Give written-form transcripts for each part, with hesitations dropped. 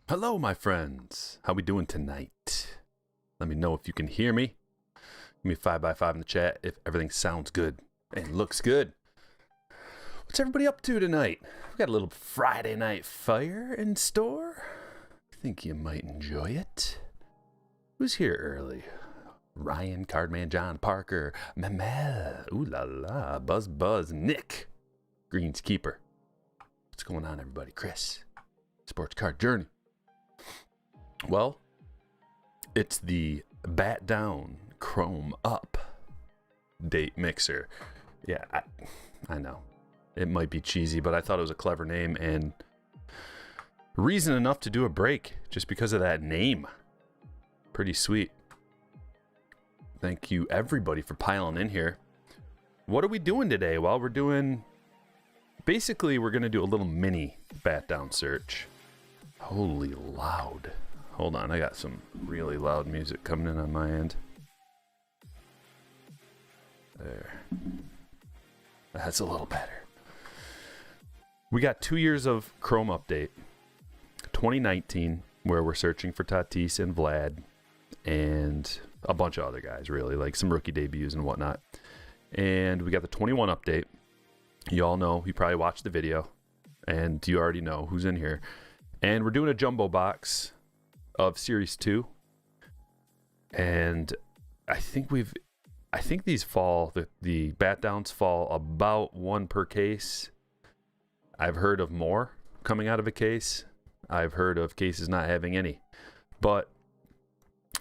Hello, my friends. How we doing tonight? Let me know if you can hear me. Give me a 5x5 in the chat if everything sounds good and looks good. What's everybody up to tonight? We got a little Friday night fire in store. I think you might enjoy it. Who's here early? Ryan, Cardman, John, Parker, Memel, ooh la la, Buzz, Nick, Greenskeeper. What's going on, everybody? Chris, Sports Card Journey. Well, it's the Bat Down Chrome Up Date Mixer. Yeah, I know. It might be cheesy, but I thought it was a clever name and reason enough to do a break just because of that name. Pretty sweet. Thank you, everybody, for piling in here. What are we doing today? Well, we're going to do a little mini Bat Down search. Holy loud. Hold on, I got some really loud music coming in on my end. There. That's a little better. We got 2 years of Chrome update. 2019, where we're searching for Tatis and Vlad and a bunch of other guys, really, like some rookie debuts and whatnot. And we got the 21 update. You all know, you probably watched the video, and you already know who's in here. And we're doing a jumbo box of Series 2. And I think these fall, the bat downs fall about one per case. I've heard of more coming out of a case. I've heard of cases not having any. But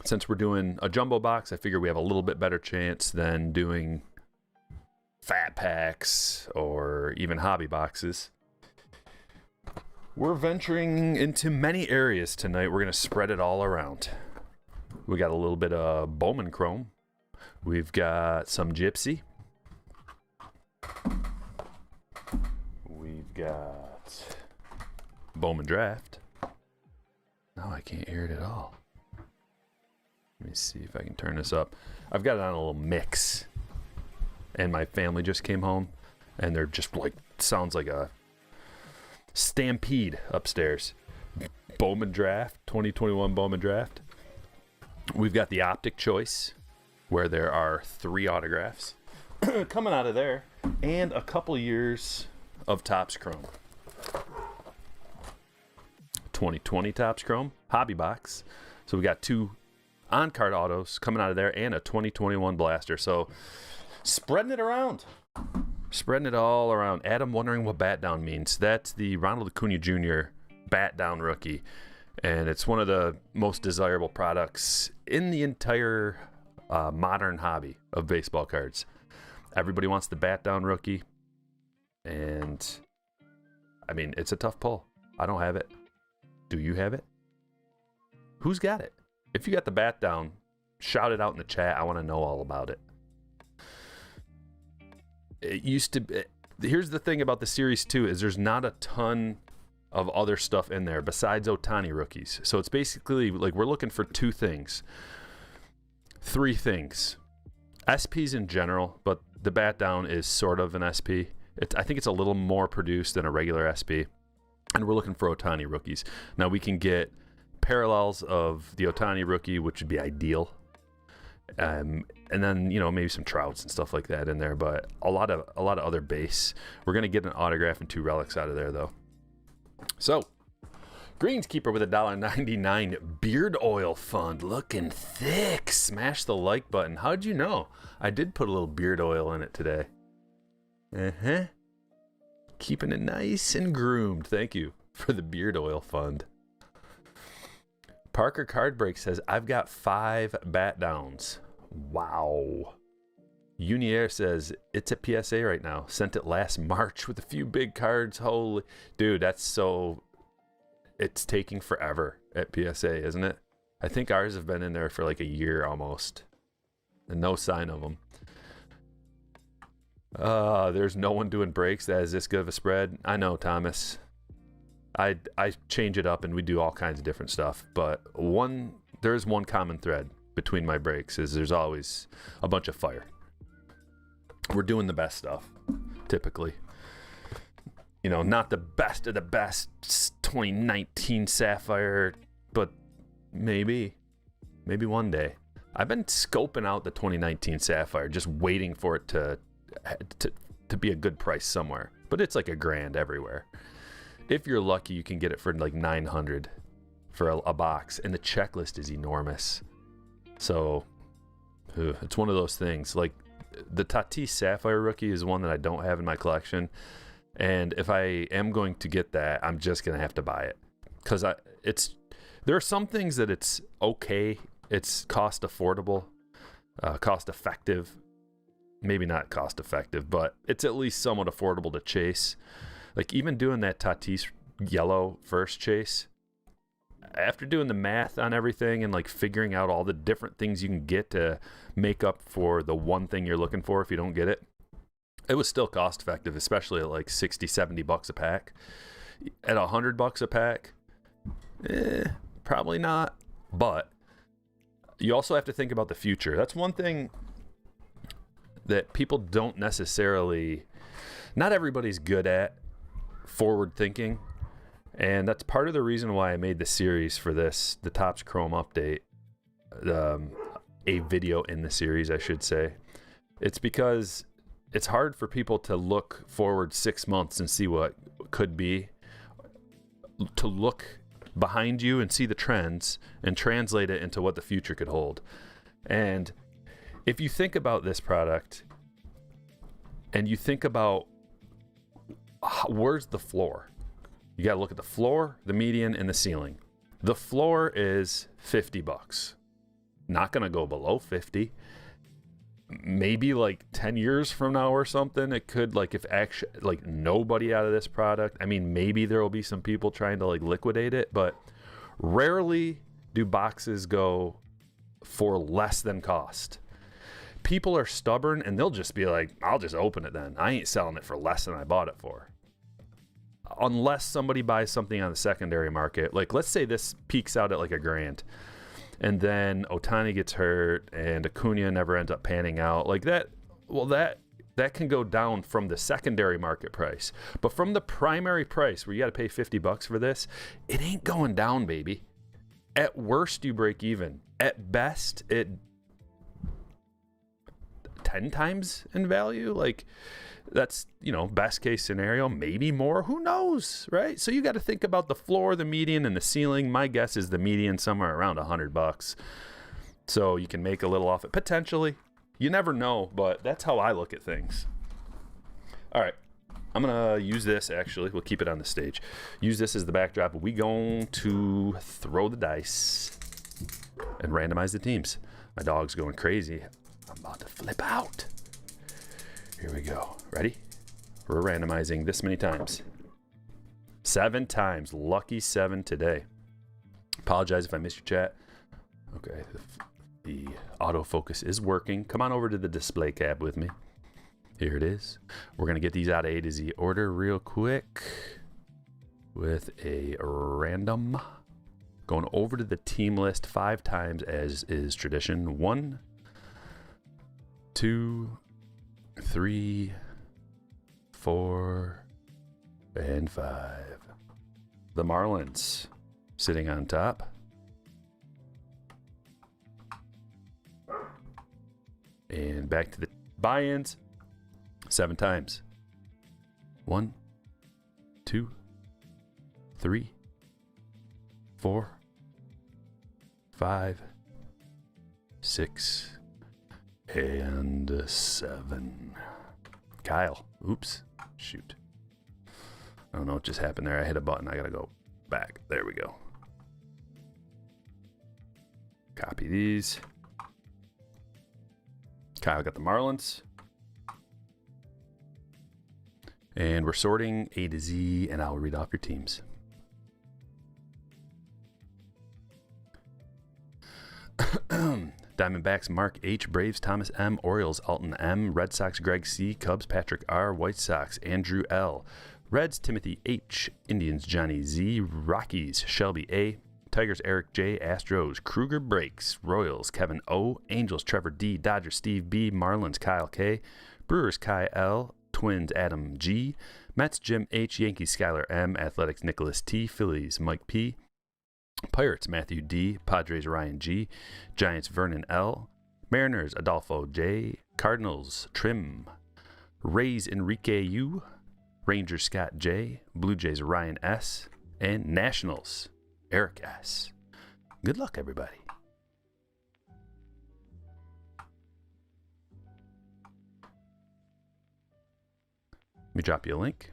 since we're doing a jumbo box, I figure we have a little bit better chance than doing fat packs or even hobby boxes. We're venturing into many areas tonight. We're going to spread it all around. We got a little bit of Bowman Chrome. We've got some Gypsy. We've got Bowman Draft. No, I can't hear it at all. Let me see if I can turn this up. I've got it on a little mix. And my family just came home. And they're just like, sounds like a stampede upstairs. Bowman Draft, 2021 Bowman Draft. We've got the Optic Choice, where there are 3 autographs coming out of there, and a couple years of Topps Chrome. 2020 Topps Chrome Hobby Box. So we got 2 on-card autos coming out of there, and a 2021 Blaster. So spreading it around. Spreading it all around. Adam wondering what Bat Down means. That's the Ronald Acuna Jr. Bat Down rookie. And it's one of the most desirable products in the entire modern hobby of baseball cards. Everybody wants the Bat Down rookie. And, I mean, it's a tough pull. I don't have it. Do you have it? Who's got it? If you got the Bat Down, shout it out in the chat. I want to know all about it. It used to be, here's the thing about the Series 2 is there's not a ton of other stuff in there besides Ohtani rookies. So it's basically like we're looking for 2 things. 3 things. SPs in general, but the Bat Down is sort of an SP. I think it's a little more produced than a regular SP. And we're looking for Ohtani rookies. Now we can get parallels of the Ohtani rookie, which would be ideal. And then, you know, maybe some Trouts and stuff like that in there, but a lot of other base. We're going to get an autograph and 2 relics out of there, though. So, Greenskeeper with a $1.99 beard oil fund. Looking thick. Smash the like button. How'd you know? I did put a little beard oil in it today. Keeping it nice and groomed. Thank you for the beard oil fund. Parker Card Break says, I've got 5 Bat Downs. Wow. Unier says, it's at PSA right now. Sent it last March with a few big cards. Holy. Dude, that's so... It's taking forever at PSA, isn't it? I think ours have been in there for like a year almost. And no sign of them. There's no one doing breaks that has this good of a spread. I know, Thomas. I change it up and we do all kinds of different stuff, but there's one common thread between my breaks is there's always a bunch of fire. We're doing the best stuff, typically. You know, not the best of the best 2019 Sapphire but maybe one day. I've been scoping out the 2019 Sapphire, just waiting for it to be a good price somewhere. But it's like $1,000 everywhere. If you're lucky, you can get it for like $900 for a box, and the checklist is enormous. So it's one of those things. Like the Tatis Sapphire rookie is one that I don't have in my collection, and if I am going to get that, I'm just gonna have to buy it because there are some things that it's okay. It's cost affordable, cost effective. Maybe not cost effective, but it's at least somewhat affordable to chase. Like even doing that Tatis yellow first chase, after doing the math on everything and like figuring out all the different things you can get to make up for the one thing you're looking for if you don't get it, it was still cost effective, especially at like $60-$70 a pack. At $100 a pack, probably not. But you also have to think about the future. That's one thing that people don't necessarily, not everybody's good at forward thinking. And that's part of the reason why I made the series for this, the Topps Chrome update, a video in the series, I should say. It's because it's hard for people to look forward 6 months and see what could be, to look behind you and see the trends and translate it into what the future could hold. And if you think about this product and you think about where's the floor, you got to look at the floor, the median, and the ceiling. The floor is $50. Not going to go below 50. Maybe like 10 years from now or something, it could, like, if actually, like, nobody out of this product, I mean, maybe there will be some people trying to like liquidate it, but rarely do boxes go for less than cost. People are stubborn and they'll just be like, I'll just open it then. I ain't selling it for less than I bought it for. Unless somebody buys something on the secondary market. Like, let's say this peaks out at like $1,000 and then Ohtani gets hurt and Acuna never ends up panning out. Like that, well, that can go down from the secondary market price. But from the primary price where you got to pay $50 for this, it ain't going down, baby. At worst, you break even. At best, it 10 times in value. Like, that's, you know, best case scenario, maybe more, who knows, right? So you got to think about the floor, the median, and the ceiling. My guess is the median somewhere around $100. So you can make a little off it, potentially. You never know, but that's how I look at things. All right, I'm gonna use this, actually, we'll keep it on the stage. Use this as the backdrop. We going to throw the dice and randomize the teams. My dog's going crazy. I'm about to flip out. Here we go. Ready? We're randomizing this many times. 7 times. Lucky 7 today. Apologize if I missed your chat. Okay. The autofocus is working. Come on over to the display cab with me. Here it is. We're going to get these out of A to Z order real quick with a random. Going over to the team list 5 times as is tradition. 1, 2, 3, 4, and 5. The Marlins sitting on top. And back to the buy-ins 7 times. 1, 2, 3, 4, 5, 6, and 7. Kyle. Oops. Shoot. I don't know what just happened there. I hit a button. I gotta go back. There we go. Copy these. Kyle got the Marlins. And we're sorting A to Z, and I'll read off your teams. Diamondbacks, Mark H. Braves, Thomas M. Orioles, Alton M. Red Sox, Greg C. Cubs, Patrick R. White Sox, Andrew L. Reds, Timothy H. Indians, Johnny Z. Rockies, Shelby A. Tigers, Eric J. Astros, Kruger Breaks, Royals, Kevin O. Angels, Trevor D. Dodgers, Steve B. Marlins, Kyle K. Brewers, Kai L. Twins, Adam G. Mets, Jim H. Yankees, Skylar M. Athletics, Nicholas T. Phillies, Mike P. Pirates, Matthew D. Padres, Ryan G. Giants, Vernon L. Mariners, Adolfo J. Cardinals, Trim. Rays, Enrique U. Rangers, Scott J. Blue Jays, Ryan S. And Nationals, Eric S. Good luck, everybody. Let me drop you a link.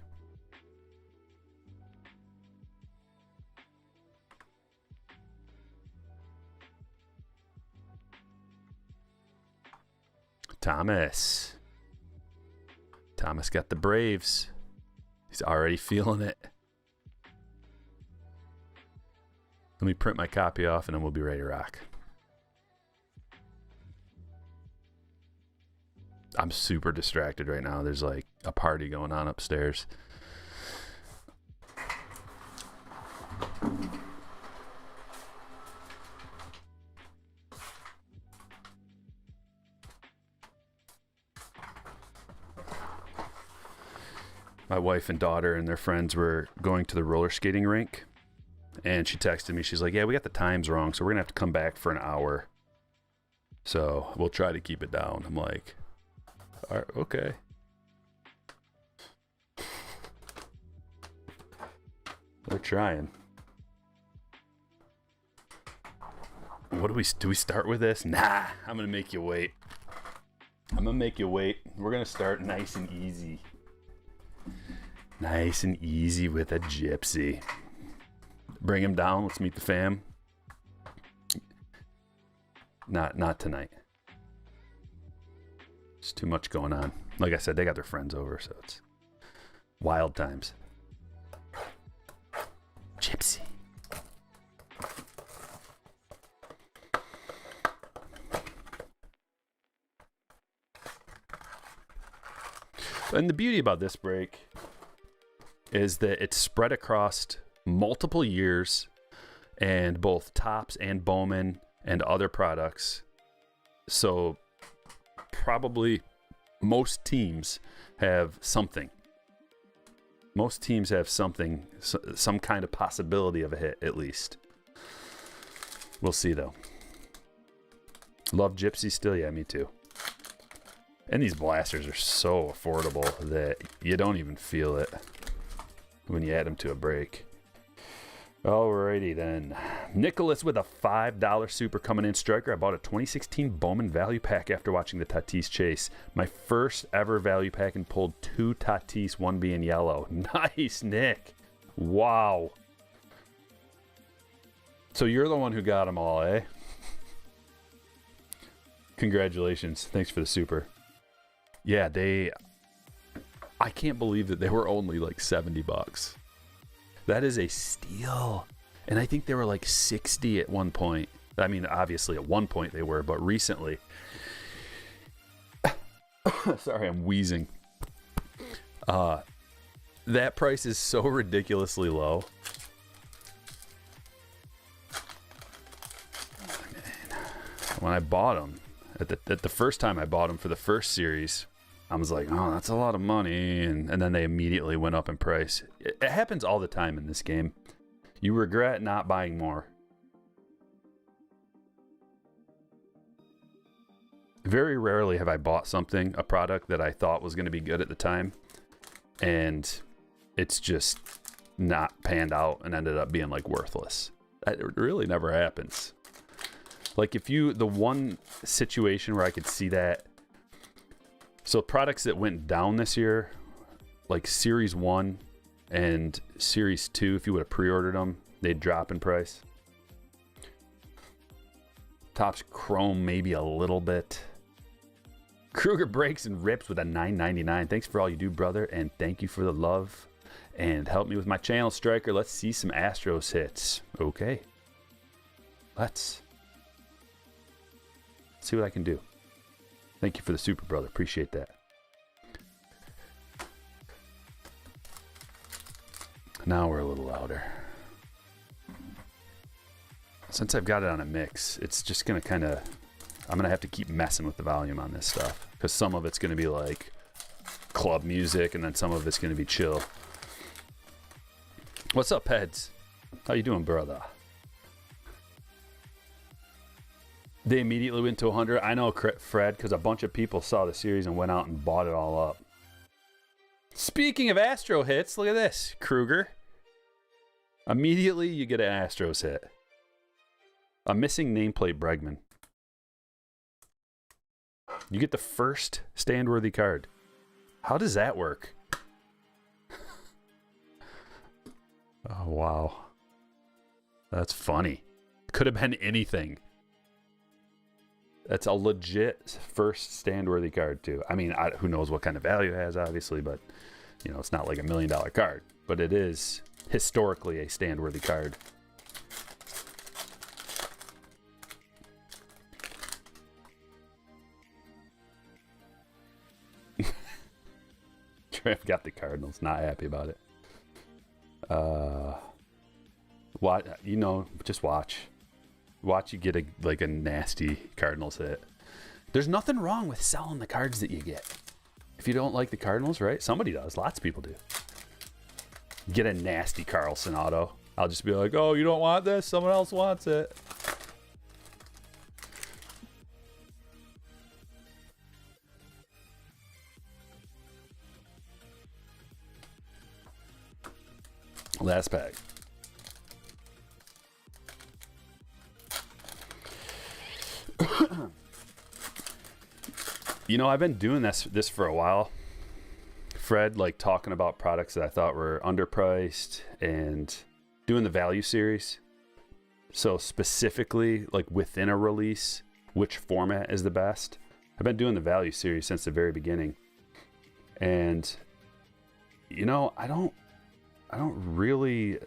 Thomas got the Braves. He's already feeling it. Let me print my copy off and then we'll be ready to rock. I'm super distracted right now. There's like a party going on upstairs. My wife and daughter and their friends were going to the roller skating rink, and she texted me. She's like, yeah, we got the times wrong, so we're gonna have to come back for an hour, so we'll try to keep it down. I'm like, all right, okay. They're trying. What do we start with this? Nah, I'm gonna make you wait. We're gonna start nice and easy. Nice and easy with a gypsy. Bring him down. Let's meet the fam. Not tonight. It's too much going on. Like I said, they got their friends over, so it's wild times. Gypsy. And the beauty about this break is that it's spread across multiple years and both Topps and Bowman and other products. So probably most teams have something. Most teams have something, some kind of possibility of a hit at least. We'll see though. Love Gypsy still? Yeah, me too. And these blasters are so affordable that you don't even feel it when you add them to a break. Alrighty then. Nicholas with a $5 super coming in. Striker, I bought a 2016 Bowman value pack after watching the Tatis chase. My first ever value pack and pulled 2 Tatis, one being yellow. Nice, Nick. Wow. So you're the one who got them all, eh? Congratulations. Thanks for the super. Yeah, I can't believe that they were only like $70. That is a steal. And I think they were like 60 at one point. I mean, obviously at one point they were, but recently. Sorry, I'm wheezing. That price is so ridiculously low. When I bought them, at the first time I bought them for the first series, I was like, oh, that's a lot of money. And then they immediately went up in price. It happens all the time in this game. You regret not buying more. Very rarely have I bought something, a product that I thought was going to be good at the time, and it's just not panned out and ended up being like worthless. That really never happens. Like the one situation where I could see that. So products that went down this year, like Series 1 and Series 2, if you would have pre-ordered them, they'd drop in price. Topps Chrome maybe a little bit. Kruger breaks and rips with a $9.99. Thanks for all you do, brother, and thank you for the love. And help me with my channel, Striker. Let's see some Astros hits. Okay. Let's see what I can do. Thank you for the super, brother. Appreciate that. Now we're a little louder. Since I've got it on a mix, it's just going to kind of... I'm going to have to keep messing with the volume on this stuff. Because some of it's going to be like club music, and then some of it's going to be chill. What's up, Peds? How you doing, brother? They immediately went to 100. I know, Fred, because a bunch of people saw the series and went out and bought it all up. Speaking of Astro hits, look at this. Kruger. Immediately, you get an Astros hit. A missing nameplate Bregman. You get the first stand-worthy card. How does that work? Oh, wow. That's funny. Could have been anything. That's a legit first stand-worthy card, too. I mean, who knows what kind of value it has, obviously, but, you know, it's not like $1 million card. But it is historically a stand-worthy card. Trev got the Cardinals, not happy about it. What, you know, just watch you get a nasty Cardinals hit. There's nothing wrong with selling the cards that you get. If you don't like the Cardinals, right? Somebody does. Lots of people do. Get a nasty Carlson auto. I'll just be like, oh, you don't want this? Someone else wants it. Last pack. You know, I've been doing this for a while, Fred, like talking about products that I thought were underpriced and doing the value series. So specifically, like within a release, which format is the best? I've been doing the value series since the very beginning. And, you know, I don't really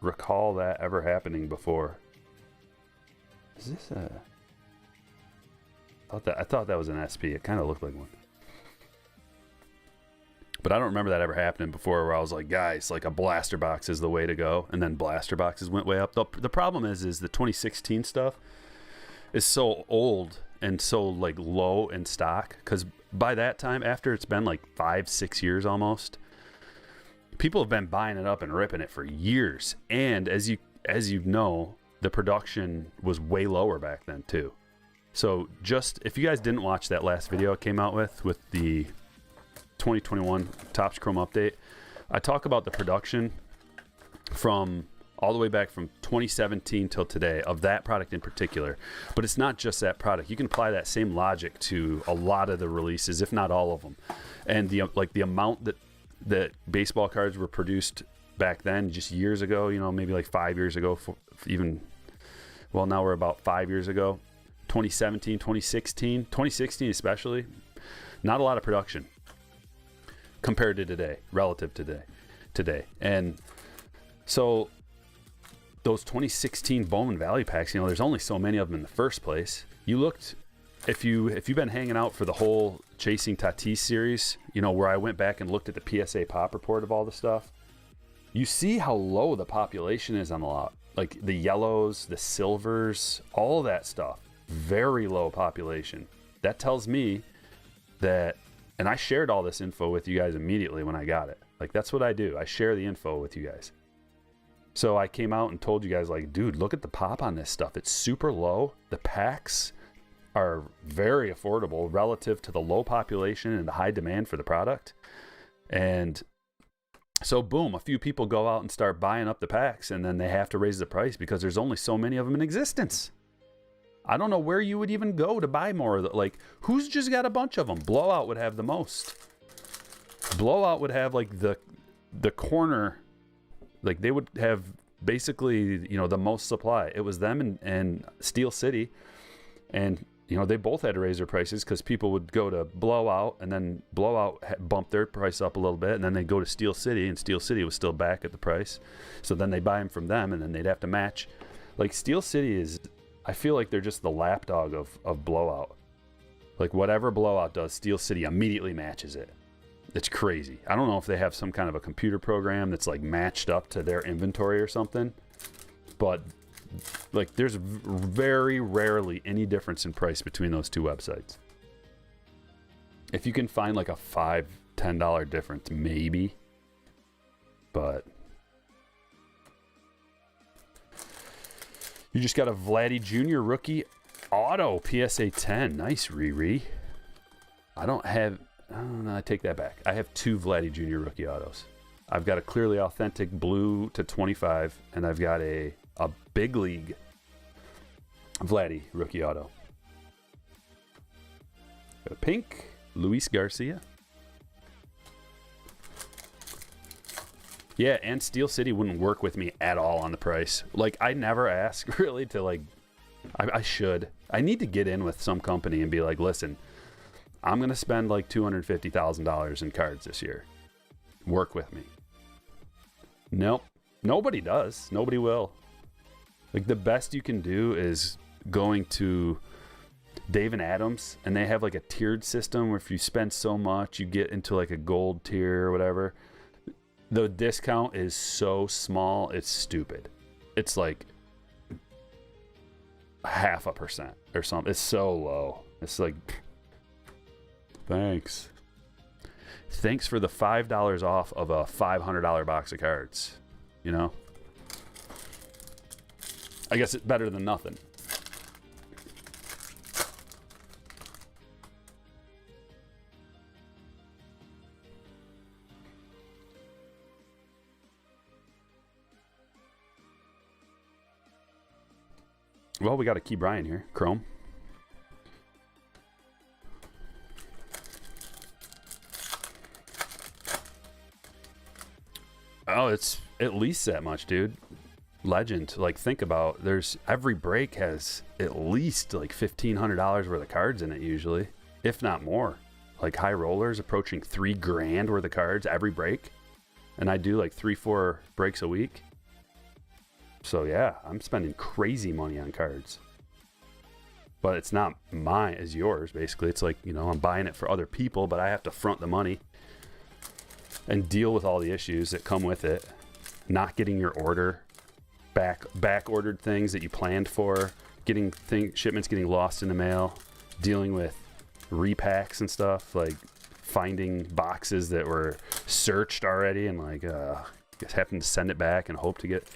recall that ever happening before. Is this a... I thought that was an SP. It kind of looked like one. But I don't remember that ever happening before where I was like, guys, like a blaster box is the way to go. And then blaster boxes went way up. The problem is the 2016 stuff is so old and so like low in stock. Because by that time, after it's been like 5-6 years almost, people have been buying it up and ripping it for years. And as you know, the production was way lower back then too. So just, if you guys didn't watch that last video I came out with the 2021 Topps Chrome update, I talk about the production from all the way back from 2017 till today of that product in particular. But it's not just that product. You can apply that same logic to a lot of the releases, if not all of them. And the amount that baseball cards were produced back then, just years ago, you know, maybe like 5 years ago, well, now we're about 5 years ago. 2017, 2016 especially, not a lot of production compared to today, relative to today. And so those 2016 Bowman Valley packs, you know, there's only so many of them in the first place. You looked, if you've been hanging out for the whole Chasing Tatis series, you know, where I went back and looked at the PSA pop report of all the stuff, you see how low the population is on a lot. Like the yellows, the silvers, all of that stuff. Very low population. That tells me that, and I shared all this info with you guys immediately when I got it. Like, that's what I do. I share the info with you guys. So I came out and told you guys, like, dude, look at the pop on this stuff. It's super low. The packs are very affordable relative to the low population and the high demand for the product. And so boom, a few people go out and start buying up the packs, and then they have to raise the price because there's only so many of them in existence. I don't know where you would even go to buy more of the, like, who's just got a bunch of them? Blowout would have the most. Blowout would have like the corner, like they would have basically, you know, the most supply. It was them and Steel City, and you know, they both had to raise their prices because people would go to Blowout, and then Blowout bumped their price up a little bit, and then they'd go to Steel City, and Steel City was still back at the price. So then they buy them from them, and then they'd have to match. Like Steel City is, I feel like they're just the lapdog of Blowout. Like whatever Blowout does, Steel City immediately matches it. It's crazy. I don't know if they have some kind of a computer program that's like matched up to their inventory or something, but like there's very rarely any difference in price between those two websites. If you can find like a $5-10 difference, maybe, but you just got a Vladdy Jr. rookie Auto PSA 10. Nice, Riri. I don't have... I take that back. I have 2 Vladdy Jr. rookie autos. I've got a clearly authentic blue to 25, and I've got a big league Vladdy rookie auto. Got a pink Luis Garcia. Yeah, and Steel City wouldn't work with me at all on the price. Like, I never ask really to, like, I should. I need to get in with some company and be like, listen, I'm going to spend like $250,000 in cards this year. Work with me. Nope. Nobody does. Nobody will. Like, the best you can do is going to Dave and Adams, and they have like a tiered system where if you spend so much, you get into like a gold tier or whatever. The discount is so small, it's stupid. It's like 0.5% or something. It's so low. It's like, thanks. Thanks for the $5 off of a $500 box of cards. You know? I guess it's better than nothing. Well, we got a Key Brian here. Chrome. Oh, it's at least that much, dude. Legend. Like, think about, there's every break has at least like $1,500 worth of cards in it usually, if not more. Like, high rollers approaching $3,000 worth of cards every break, and I do like 3-4 breaks a week. So yeah, I'm spending crazy money on cards. But it's not mine, it's yours, basically. It's like, you know, I'm buying it for other people, but I have to front the money and deal with all the issues that come with it. Not getting your order, back ordered things that you planned for, getting shipments getting lost in the mail, dealing with repacks and stuff, like finding boxes that were searched already and like just having to send it back and hope to get...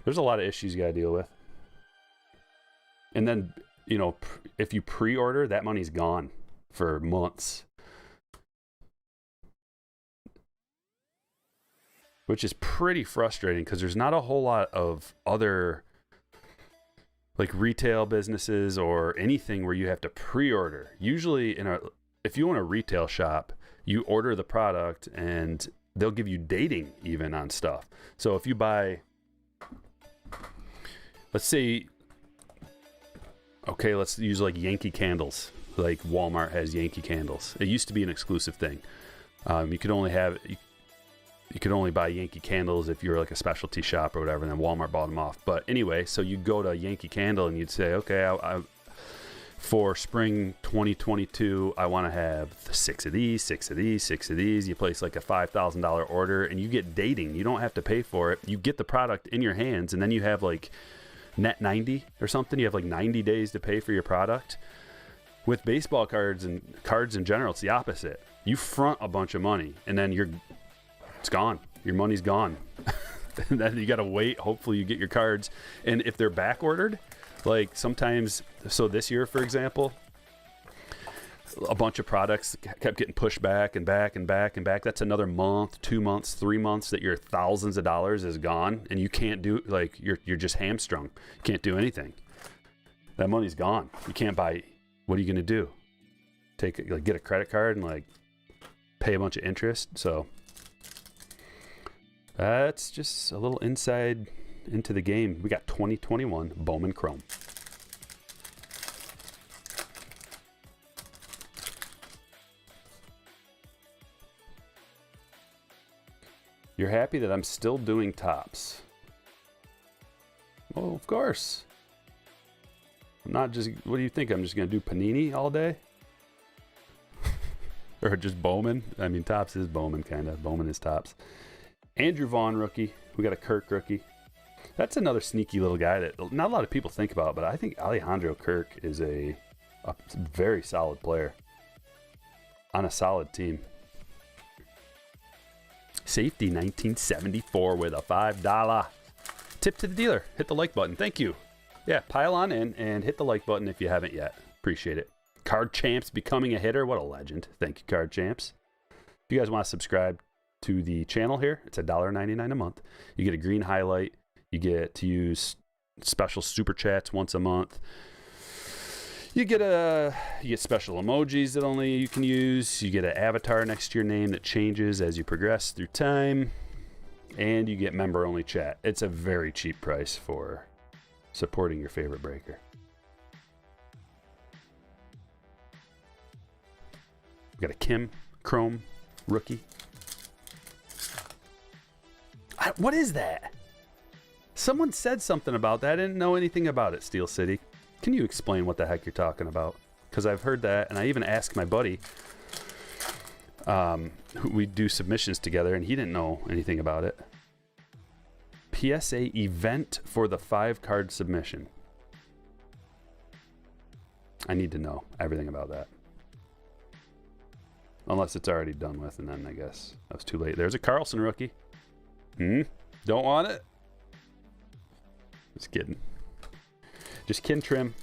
There's a lot of issues you got to deal with. And then, you know, if you pre-order, that money's gone for months. Which is pretty frustrating because there's not a whole lot of other like retail businesses or anything where you have to pre-order. Usually if you want a retail shop, you order the product and they'll give you dating even on stuff. So if you buy... Let's say, okay, let's use like Yankee candles. Like Walmart has Yankee candles. It used to be an exclusive thing. You could only buy Yankee candles if you were like a specialty shop or whatever, and then Walmart bought them off. But anyway, so you go to Yankee Candle and you'd say, okay, for spring 2022, I want to have 6 of these, 6 of these, 6 of these. You place like a $5,000 order and you get dating. You don't have to pay for it. You get the product in your hands, and then you have like net 90 or something. You have like 90 days to pay for your product. With baseball cards and cards in general, it's the opposite. You front a bunch of money and then it's gone. Your money's gone. And then you got to wait. Hopefully you get your cards. And if they're back ordered, like sometimes, so this year, for example, a bunch of products kept getting pushed back and back and back and back. That's another month, 2 months, 3 months that your thousands of dollars is gone, and you can't do, like, you're just hamstrung. You can't do anything. That money's gone. You can't buy. What are you going to do? Get a credit card and like pay a bunch of interest? So that's just a little insight into the game. We got 2021 Bowman Chrome. You're happy that I'm still doing tops? Well, of course. I'm not just, what do you think? I'm just going to do Panini all day? Or just Bowman? I mean, tops is Bowman, kind of. Bowman is tops. Andrew Vaughn rookie. We got a Kirk rookie. That's another sneaky little guy that not a lot of people think about, but I think Alejandro Kirk is a very solid player on a solid team. Safety 1974 with a $5 tip to the dealer. Hit the like button. Thank you. Yeah, pile on in and hit the like button if you haven't yet. Appreciate it. Card Champs becoming a hitter. What a legend. Thank you, Card Champs. If you guys want to subscribe to the channel here, it's $1.99 a month. You get a green highlight. You get to use special super chats once a month. You get special emojis that only you can use. You get an avatar next to your name that changes as you progress through time. And you get member-only chat. It's a very cheap price for supporting your favorite breaker. We got a Kim Chrome rookie. What is that? Someone said something about that. I didn't know anything about it, Steel City. Can you explain what the heck you're talking about? Because I've heard that, and I even asked my buddy, who we do submissions together, and he didn't know anything about it. PSA event for the 5-card submission. I need to know everything about that. Unless it's already done with, and then I guess that was too late. There's a Carlson rookie. Don't want it? Just kidding. Just kidding, Trim.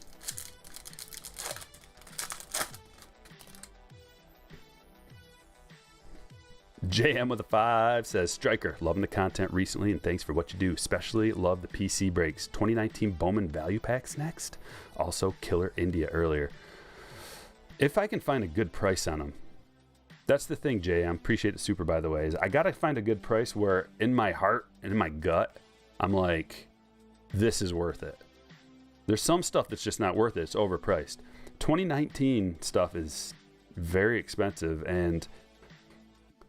JM with a 5 says, Striker, loving the content recently and thanks for what you do. Especially love the PC breaks. 2019 Bowman value packs next. Also Killer India earlier. If I can find a good price on them. That's the thing, JM. Appreciate the super, by the way. Is I got to find a good price where in my heart and in my gut, I'm like, this is worth it. There's some stuff that's just not worth it. It's overpriced. 2019 stuff is very expensive, and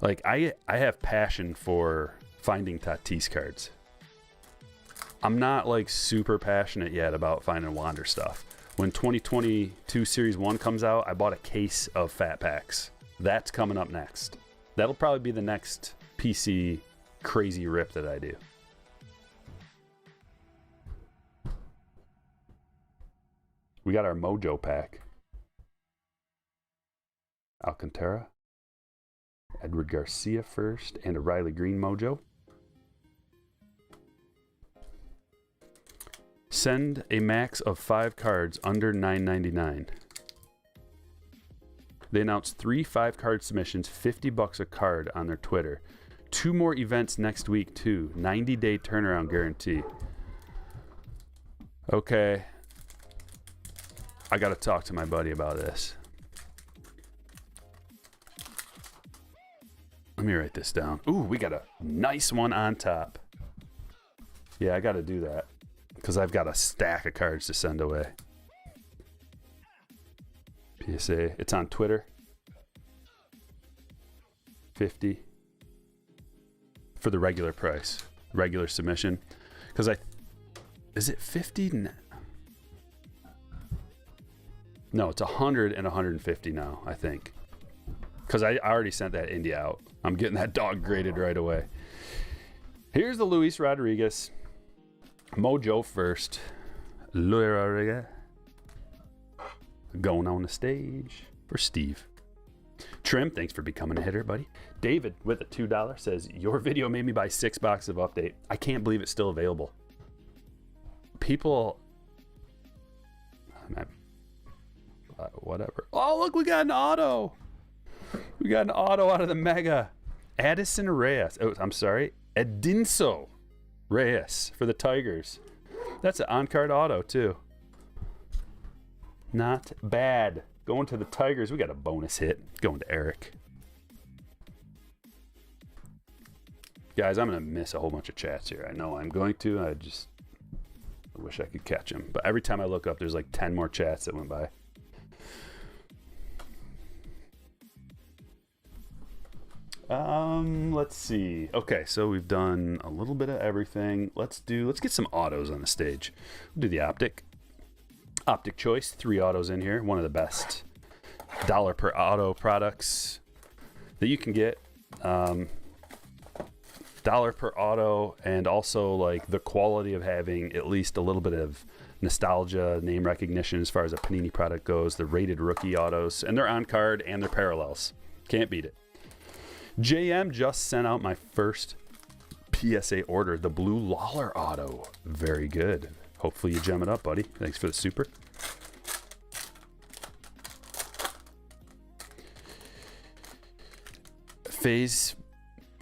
like I have passion for finding Tatis cards. I'm not like super passionate yet about finding Wander stuff. When 2022 Series 1 comes out, I bought a case of fat packs. That's coming up next. That'll probably be the next PC crazy rip that I do. We got our Mojo pack. Alcantara. Edward Garcia first, and a Riley Green Mojo. Send a max of 5 cards under $9.99. They announced 3 5-card submissions, $50 a card on their Twitter. 2 more events next week too. 90-day turnaround guarantee. Okay. I gotta talk to my buddy about this. Let me write this down. Ooh, we got a nice one on top. Yeah, I gotta do that. Because I've got a stack of cards to send away. PSA. It's on Twitter. 50 for the regular price. Regular submission. Because is it 50? No, it's 100 and 150 now, I think. Because I already sent that India out. I'm getting that dog graded right away. Here's the Luis Rodriguez. Mojo first. Luis Rodriguez. Going on the stage for Steve. Trim, thanks for becoming a hitter, buddy. David with a $2 says, your video made me buy 6 boxes of Update. I can't believe it's still available. People... whatever. Oh, look, we got an auto. We got an auto out of the Mega. Addison Reyes. Oh, I'm sorry. Edinso Reyes for the Tigers. That's an on-card auto, too. Not bad. Going to the Tigers. We got a bonus hit. Going to Eric. Guys, I'm going to miss a whole bunch of chats here. I know I'm going to. I wish I could catch them. But every time I look up, there's like 10 more chats that went by. Let's see. Okay, so we've done a little bit of everything. Let's get some autos on the stage. We'll do the Optic Choice, 3 autos in here. One of the best dollar per auto products that you can get. Dollar per auto, and also like the quality of having at least a little bit of nostalgia, name recognition as far as a Panini product goes. The rated rookie autos, and they're on card and they're parallels. Can't beat it. JM just sent out my first PSA order, the Blue Lawler auto. Very good. Hopefully you gem it up, buddy. Thanks for the super. Phase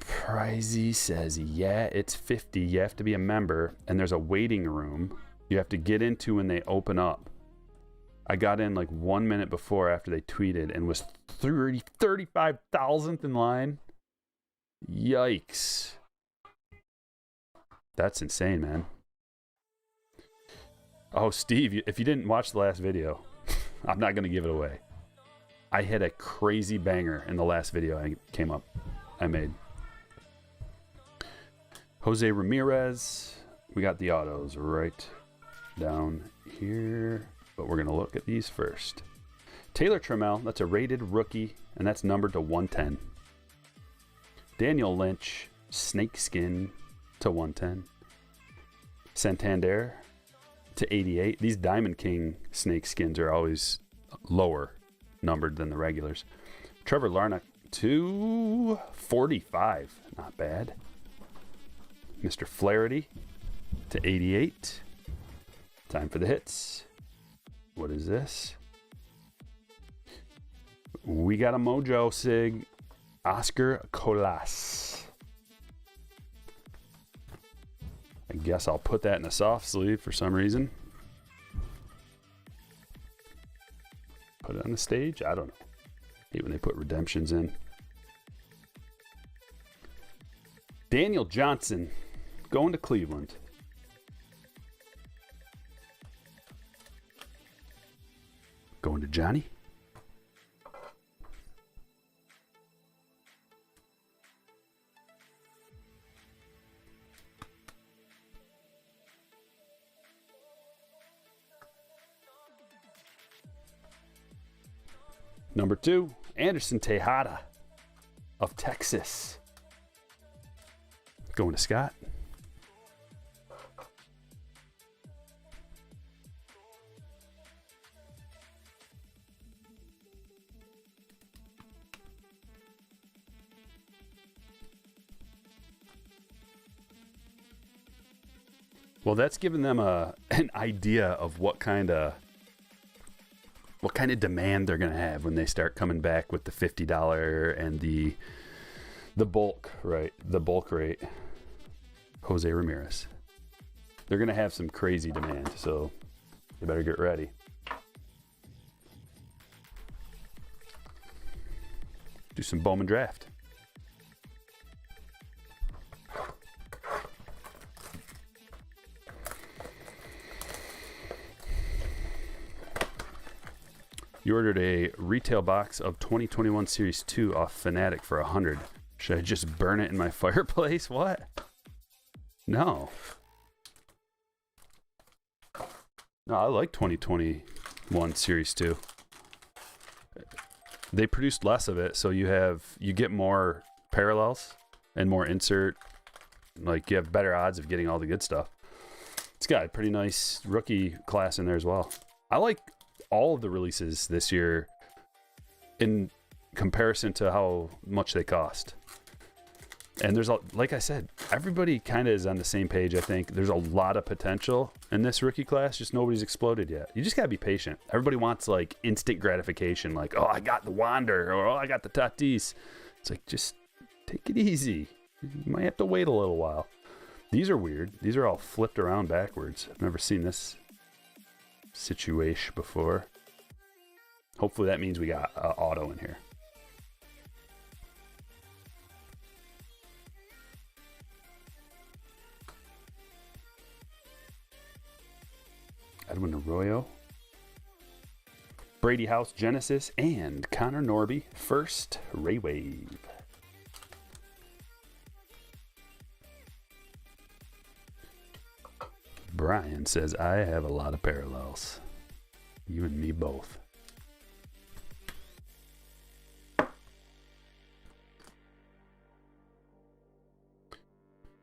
Pricey says, yeah, it's 50. You have to be a member, and there's a waiting room you have to get into when they open up. I got in like 1 minute before after they tweeted and was 35,000th in line. Yikes. That's insane, man. Oh, Steve, if you didn't watch the last video, I'm not going to give it away. I hit a crazy banger in the last video I made. Jose Ramirez. We got the autos right down here, but we're going to look at these first. Taylor Trammell, that's a rated rookie, and that's numbered to 110. Daniel Lynch, snakeskin to 110. Santander to 88. These Diamond King snakeskins are always lower numbered than the regulars. Trevor Larnach to 45. Not bad. Mr. Flaherty to 88. Time for the hits. What is this? We got a Mojo Sig. Oscar Colas. I guess I'll put that in a soft sleeve for some reason. Put it on the stage? I don't know. Hate when they put redemptions in. Daniel Johnson going to Cleveland. Going to Johnny. Number 2, Anderson Tejada of Texas. Going to Scott. Well, that's given them an idea of what kind of demand they're going to have when they start coming back with the $50 and the bulk, right? The bulk rate. Jose Ramirez. They're going to have some crazy demand, so they better get ready. Do some Bowman Draft. You ordered a retail box of 2021 Series 2 off Fanatic for $100. Should I just burn it in my fireplace? What? No. No, I like 2021 Series 2. They produced less of it, so you get more parallels and more insert. Like, you have better odds of getting all the good stuff. It's got a pretty nice rookie class in there as well. I like all of the releases this year in comparison to how much they cost. And there's, like I said, everybody kind of is on the same page, I think. There's a lot of potential in this rookie class, just nobody's exploded yet. You just got to be patient. Everybody wants, like, instant gratification, like, oh, I got the Wander, or oh, I got the Tatis. It's like, just take it easy. You might have to wait a little while. These are weird. These are all flipped around backwards. I've never seen this situation before. Hopefully that means we got auto in here. Edwin Arroyo, Brady House Genesis, and Connor Norby first Ray Wave. Brian says, I have a lot of parallels. You and me both.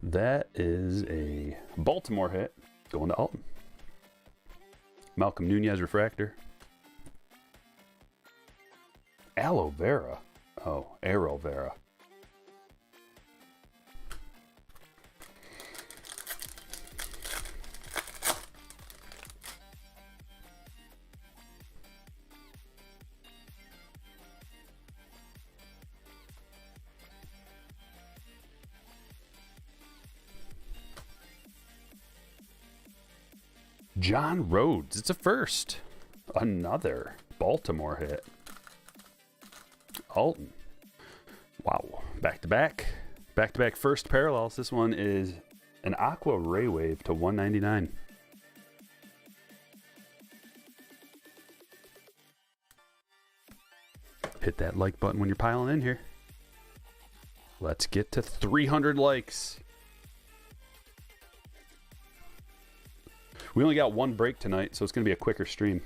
That is a Baltimore hit going to Alton. Malcolm Nunez refractor. Aloe Vera. Oh, Aloe Vera. John Rhodes. It's a first. Another Baltimore hit. Alton. Wow. Back-to-back. Back-to-back first parallels. This one is an Aqua Ray Wave to 199. Hit that like button when you're piling in here. Let's get to 300 likes. We only got one break tonight, so it's going to be a quicker stream.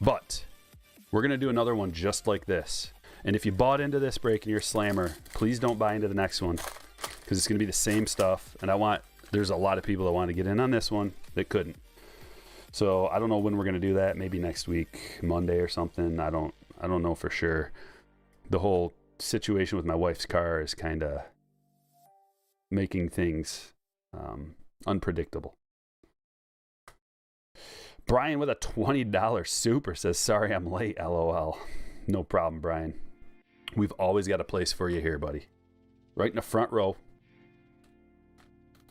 But we're going to do another one just like this. And if you bought into this break and you're a slammer, please don't buy into the next one, because it's going to be the same stuff. And there's a lot of people that want to get in on this one that couldn't. So I don't know when we're going to do that. Maybe next week, Monday or something. I don't know for sure. The whole situation with my wife's car is kind of making things unpredictable. Brian with a $20 super says, sorry I'm late, LOL. No problem, Brian. We've always got a place for you here, buddy. Right in the front row.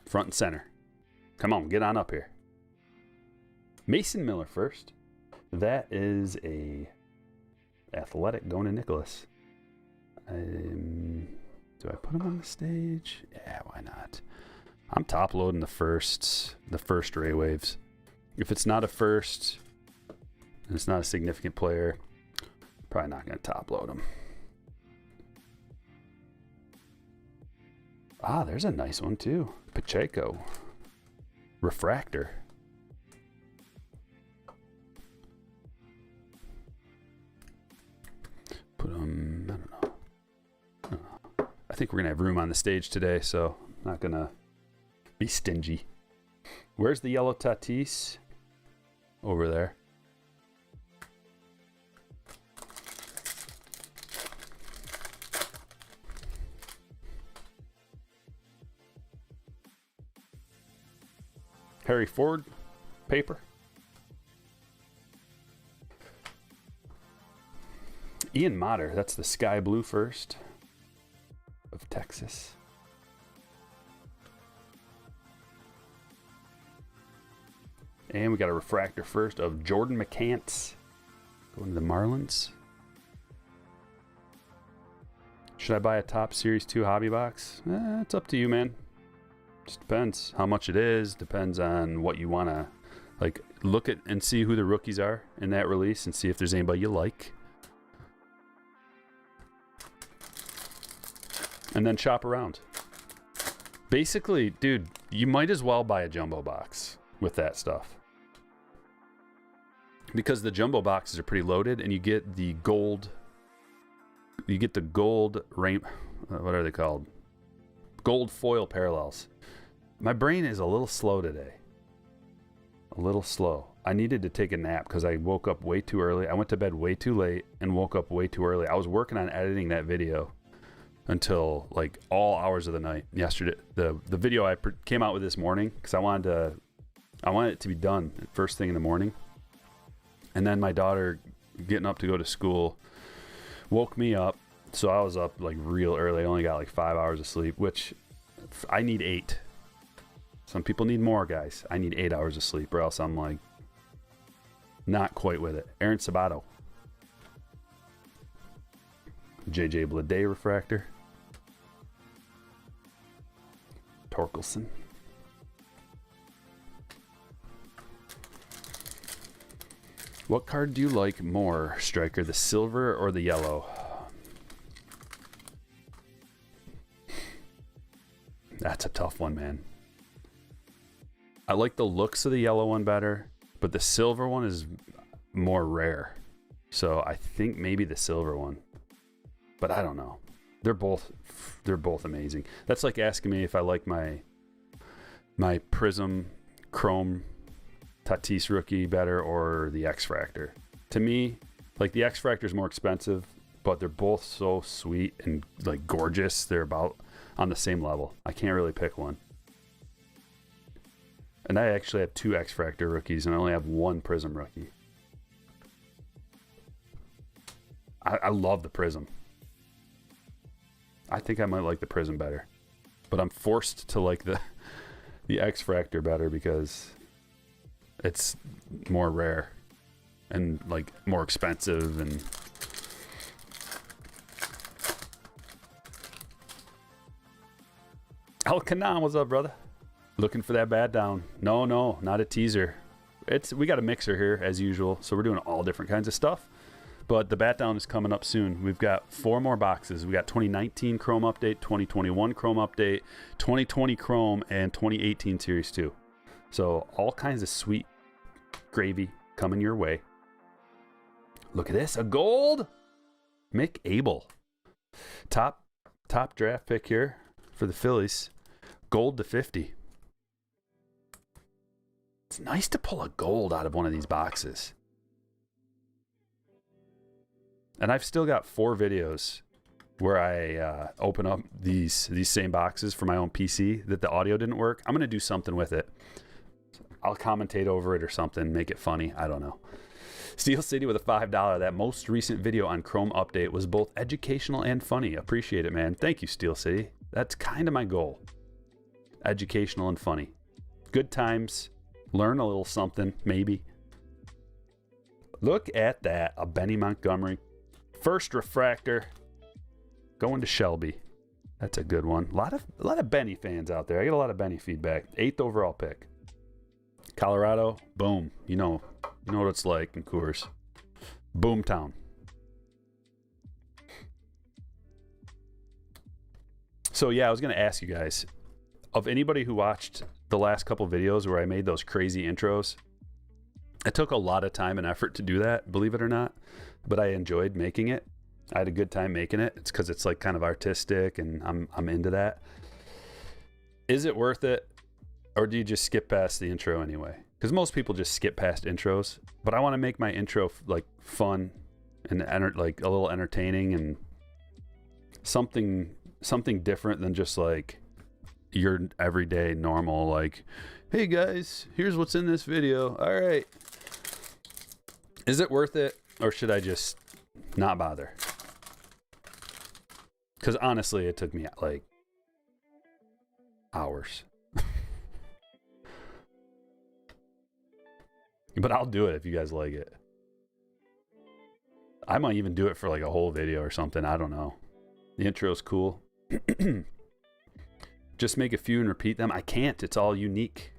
Front and center. Come on, get on up here. Mason Miller first. That is a athletic going to Nicholas. Do I put him on the stage? Yeah, why not? I'm top loading the first Ray Waves. If it's not a first, and it's not a significant player, probably not going to top load him. Ah, there's a nice one too. Pacheco. Refractor. Put him, I don't know. I think we're going to have room on the stage today, so I'm not going to be stingy. Where's the yellow Tatis? Over there. Harry Ford paper. Ian Motter, that's the sky blue first of Texas. And we got a refractor first of Jordan McCants going to the Marlins. Should I buy a top Series 2 hobby box? It's up to you, man. Just depends how much it is. Depends on what you want to like look at and see who the rookies are in that release and see if there's anybody you like. And then shop around. Basically, dude, you might as well buy a jumbo box with that stuff. Because the jumbo boxes are pretty loaded and you get the gold. You get the gold what are they called? Gold foil parallels. My brain is a little slow today. A little slow. I needed to take a nap because I woke up way too early. I went to bed way too late and woke up way too early. I was working on editing that video until like all hours of the night yesterday. The video I came out with this morning because I wanted it to be done first thing in the morning. And then my daughter getting up to go to school woke me up. So I was up like real early. I only got like 5 hours of sleep, which I need 8. Some people need more, guys. I need 8 hours of sleep or else I'm like not quite with it. Aaron Sabato. JJ Bleday refractor. Torkelson. What card do you like more, Striker? The silver or the yellow? That's a tough one, man. I like the looks of the yellow one better, but the silver one is more rare. So I think maybe the silver one. But I don't know. They're both amazing. That's like asking me if I like my Prism Chrome Tatis rookie better or the X-Fractor. To me, like the X-Fractor is more expensive, but they're both so sweet and like gorgeous. They're about on the same level. I can't really pick one. And I actually have 2 X-Fractor rookies and I only have 1 Prism rookie. I love the Prism. I think I might like the Prism better, but I'm forced to like the X-Fractor better because it's more rare and like more expensive. And Al Kanan, what's up, brother? Looking for that bat down? No, not a teaser. We got a mixer here as usual, so we're doing all different kinds of stuff. But the bat down is coming up soon. We've got 4 more boxes. We got 2019 Chrome Update, 2021 Chrome Update, 2020 Chrome, and 2018 Series 2. So all kinds of sweet gravy coming your way. Look at this, a gold Mick Abel. Top draft pick here for the Phillies. Gold to 50. It's nice to pull a gold out of one of these boxes. And I've still got 4 videos where I open up these same boxes for my own PC that the audio didn't work. I'm going to do something with it. I'll commentate over it or something, make it funny. I don't know. Steel City with a $5. That most recent video on Chrome Update was both educational and funny. Appreciate it, man. Thank you, Steel City. That's kind of my goal. Educational and funny. Good times. Learn a little something, maybe. Look at that. A Benny Montgomery. First refractor going to Shelby. That's a good one. A lot of Benny fans out there. I get a lot of Benny feedback. 8th overall pick. Colorado, boom. You know what it's like in Coors. Boomtown. So yeah, I was going to ask you guys, of anybody who watched the last couple videos where I made those crazy intros, it took a lot of time and effort to do that, believe it or not, but I enjoyed making it. I had a good time making it. It's because it's like kind of artistic and I'm into that. Is it worth it? Or do you just skip past the intro anyway? Because most people just skip past intros, but I want to make my intro like fun and like a little entertaining and something different than just like your everyday normal, like, hey guys, here's what's in this video. All right. Is it worth it, or should I just not bother? Because honestly, it took me like hours. But I'll do it if you guys like it. I might even do it for like a whole video or something. I don't know. The intro's cool. Just make a few and repeat them. I can't. It's all unique.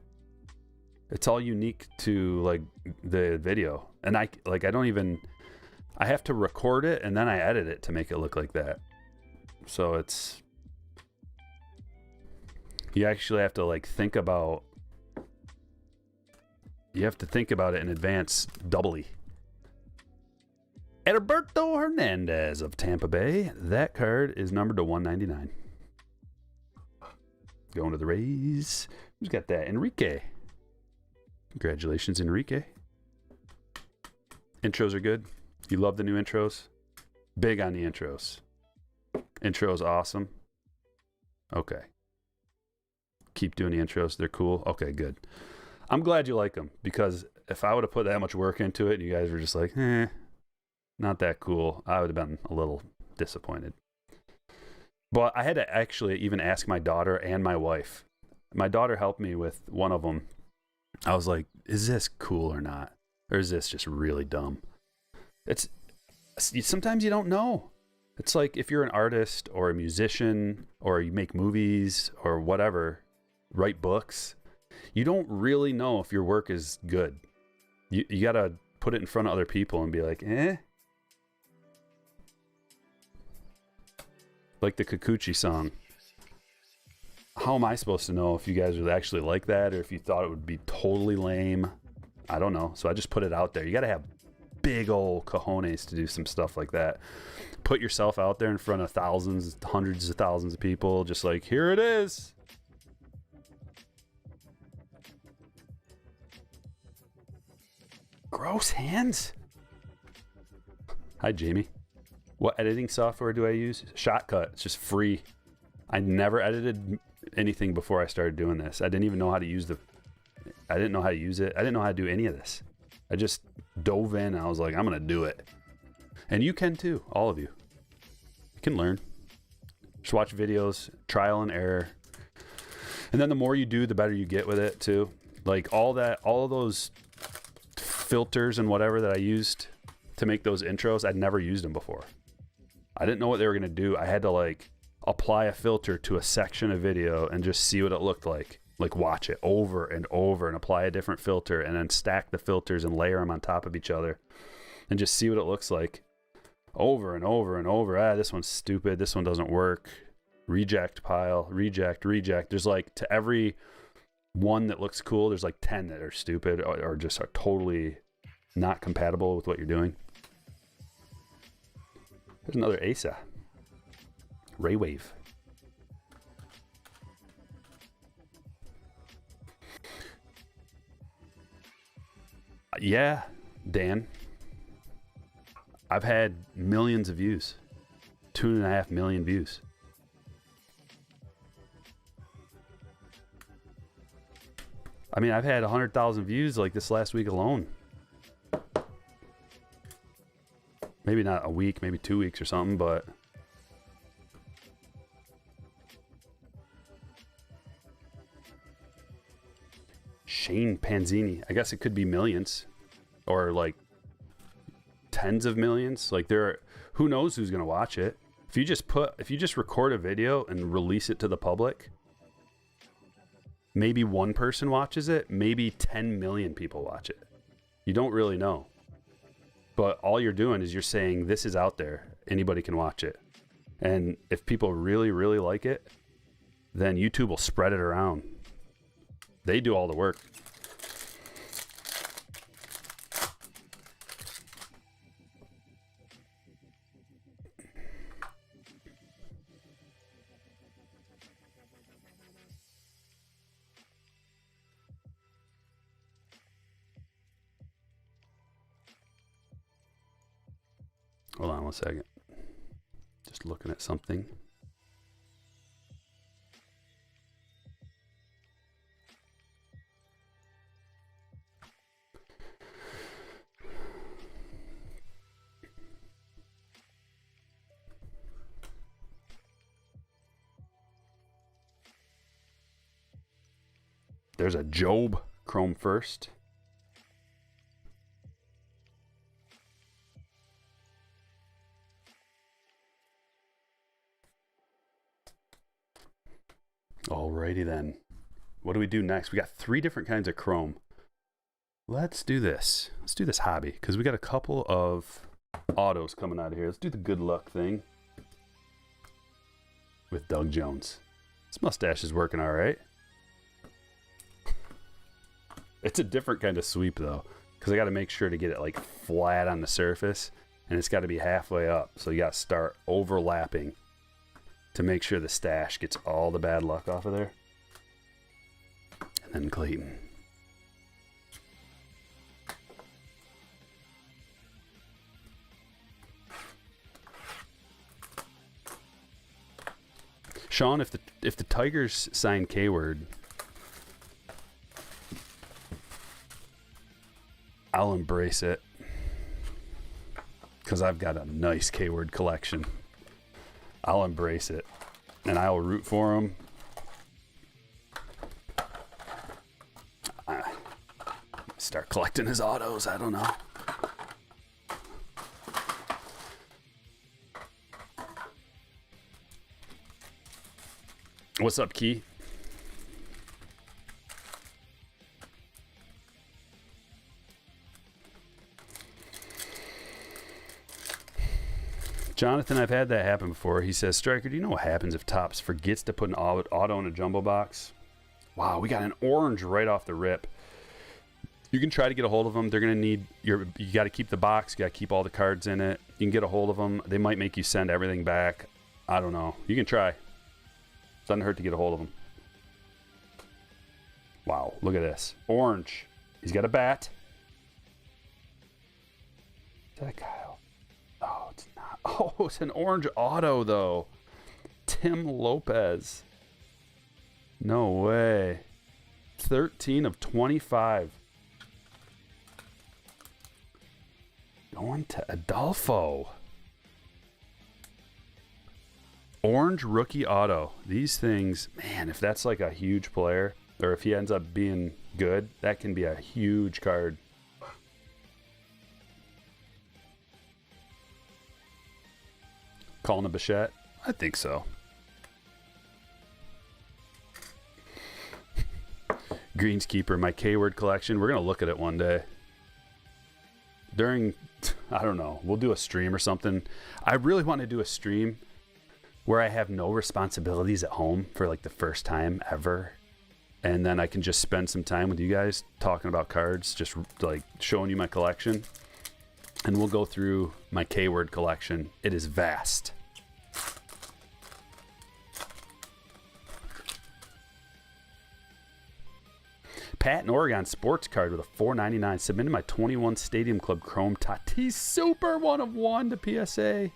It's all unique to like the video. And I have to record it and then I edit it to make it look like that. So you actually have to like think about it in advance doubly. Alberto Hernandez of Tampa Bay. That card is numbered to 199. Going to the Rays. Who's got that? Enrique. Congratulations, Enrique. Intros are good. You love the new intros? Big on the intros. Intros awesome. Okay. Keep doing the intros. They're cool. Okay, good. I'm glad you like them, because if I would have put that much work into it and you guys were just like, not that cool, I would have been a little disappointed. But I had to actually even ask my daughter and my wife. My daughter helped me with one of them. I was like, is this cool or not? Or is this just really dumb? Sometimes you don't know. It's like if you're an artist or a musician or you make movies or whatever, write books, you don't really know if your work is good. You got to put it in front of other people and be like, Like the Kikuchi song. How am I supposed to know if you guys would actually like that or if you thought it would be totally lame? I don't know. So I just put it out there. You got to have big old cojones to do some stuff like that. Put yourself out there in front of thousands, hundreds of thousands of people. Just like, here it is. Gross hands. Hi, Jamie. What editing software do I use? Shotcut. It's just free. I never edited anything before I started doing this. I didn't even know how to use I didn't know how to use it. I didn't know how to do any of this. I just dove in and I was like, I'm going to do it. And you can too. All of you. You can learn. Just watch videos, trial and error. And then the more you do, the better you get with it too. Like all of those filters and whatever that I used to make those intros, I'd never used them before. I didn't know what they were going to do. I had to like apply a filter to a section of video and just see what it looked like. Like watch it over and over and apply a different filter and then stack the filters and layer them on top of each other and just see what it looks like over and over and over. This one's stupid. This one doesn't work. Reject pile, reject. There's like, to every one that looks cool, there's like 10 that are stupid or just are totally not compatible with what you're doing. There's another ASA. Ray Wave. Yeah, Dan. I've had millions of views. 2.5 million views. I mean, I've had 100,000 views like this last week alone. Maybe not a week, maybe 2 weeks or something, but Shane Panzini. I guess it could be millions or like tens of millions. Like who knows who's going to watch it. If you just record a video and release it to the public, maybe one person watches it, maybe 10 million people watch it. You don't really know. But all you're doing is you're saying this is out there. Anybody can watch it. And if people really, really like it, then YouTube will spread it around. They do all the work. Hold on one second. Just looking at something. There's a Job Chrome first. Alrighty then. What do we do next? We got 3 different kinds of chrome. Let's do this. Let's do this hobby because we got a couple of autos coming out of here. Let's do the good luck thing with Doug Jones. This mustache is working all right. It's a different kind of sweep though, because I got to make sure to get it like flat on the surface, and it's got to be halfway up. So you got to start overlapping to make sure the stash gets all the bad luck off of there. And then Clayton. Sean, if the Tigers sign K-Word, I'll embrace it because I've got a nice K-Word collection. I'll embrace it, and I'll root for him. Start collecting his autos. I don't know. What's up, Key? Jonathan, I've had that happen before. He says, Striker, do you know what happens if Topps forgets to put an auto in a jumbo box? Wow, we got an orange right off the rip. You can try to get a hold of them. They're going to need you got to keep the box. You got to keep all the cards in it. You can get a hold of them. They might make you send everything back. I don't know. You can try. Doesn't hurt to get a hold of them. Wow, look at this. Orange. He's got a bat. Is that a Kyle? Oh, it's not. Oh, it's an orange auto, though. Tim Lopez. No way. 13 of 25. Going to Adolfo. Orange rookie auto. These things, man, if that's like a huge player, or if he ends up being good, that can be a huge card. Calling a Bichette? I think so. Greenskeeper, my K-word collection. We're going to look at it one day. During, I don't know, we'll do a stream or something. I really want to do a stream where I have no responsibilities at home for like the first time ever. And then I can just spend some time with you guys talking about cards, just like showing you my collection. And we'll go through my K-word collection. It is vast. Pat in Oregon sports card with a $4.99. Submitted my 21 Stadium Club Chrome Tatis Super 1/1 to PSA.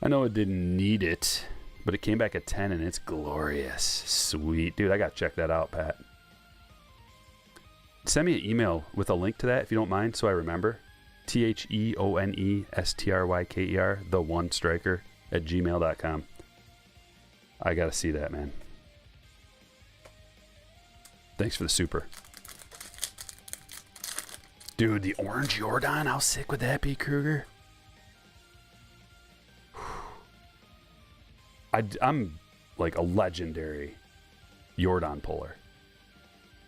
I know it didn't need it, but it came back at 10 and it's glorious. Sweet. Dude, I got to check that out, Pat. Send me an email with a link to that if you don't mind so I remember. THEONESTRYKER, the one striker at gmail.com. I got to see that, man. Thanks for the super. Dude, the orange Jordan, how sick would that be, Kruger? I'm like a legendary Jordan puller.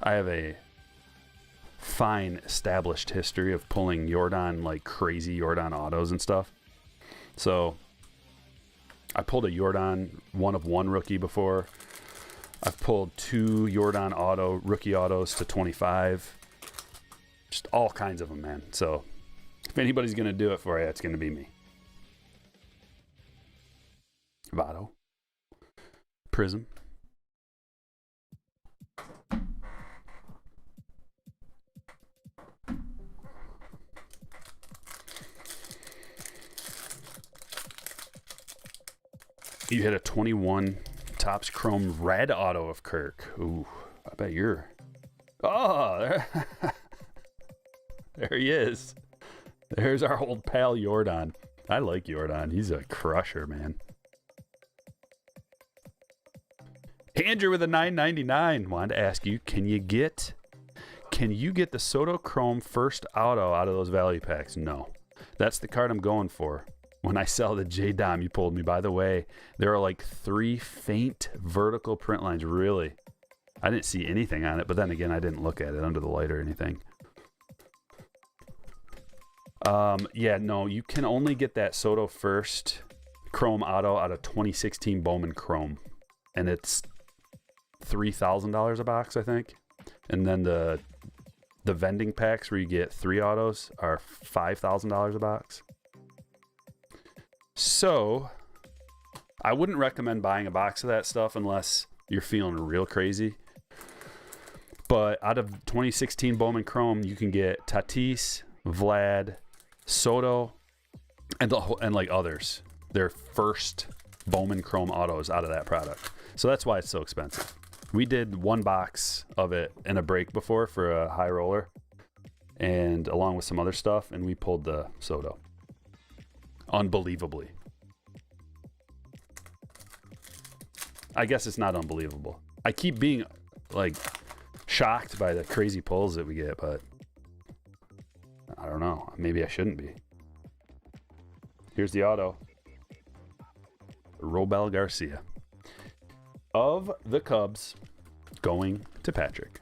I have a fine established history of pulling Jordan, like crazy Jordan autos and stuff. So I pulled a Jordan 1/1 rookie before. I've pulled 2 Jordan rookie autos to 25. Just all kinds of them, man. So if anybody's going to do it for you, it's going to be me. Votto. Prism. You hit a 21 Topps Chrome red auto of Kirk. Ooh, I bet you're... Oh, there, there he is. There's our old pal Jordan. I like Jordan. He's a crusher, man. Andrew with a $9.99 wanted to ask you, can you get the Soto Chrome first auto out of those value packs? No. That's the card I'm going for. When I sell the J-Dom you pulled me. By the way, there are like 3 faint vertical print lines. Really? I didn't see anything on it, but then again, I didn't look at it under the light or anything. Yeah, no, you can only get that Soto first Chrome auto out of 2016 Bowman Chrome. And it's $3,000 a box, I think. And then the vending packs where you get 3 autos are $5,000 a box. So I wouldn't recommend buying a box of that stuff unless you're feeling real crazy. But out of 2016 Bowman Chrome, you can get Tatis, Vlad, Soto, and like others. Their first Bowman Chrome autos out of that product. So that's why it's so expensive. We did 1 box of it in a break before for a high roller, and along with some other stuff, and we pulled the Soto. Unbelievably. I guess it's not unbelievable. I keep being like shocked by the crazy pulls that we get, but I don't know. Maybe I shouldn't be. Here's the auto. Robel Garcia. Of the Cubs, going to Patrick.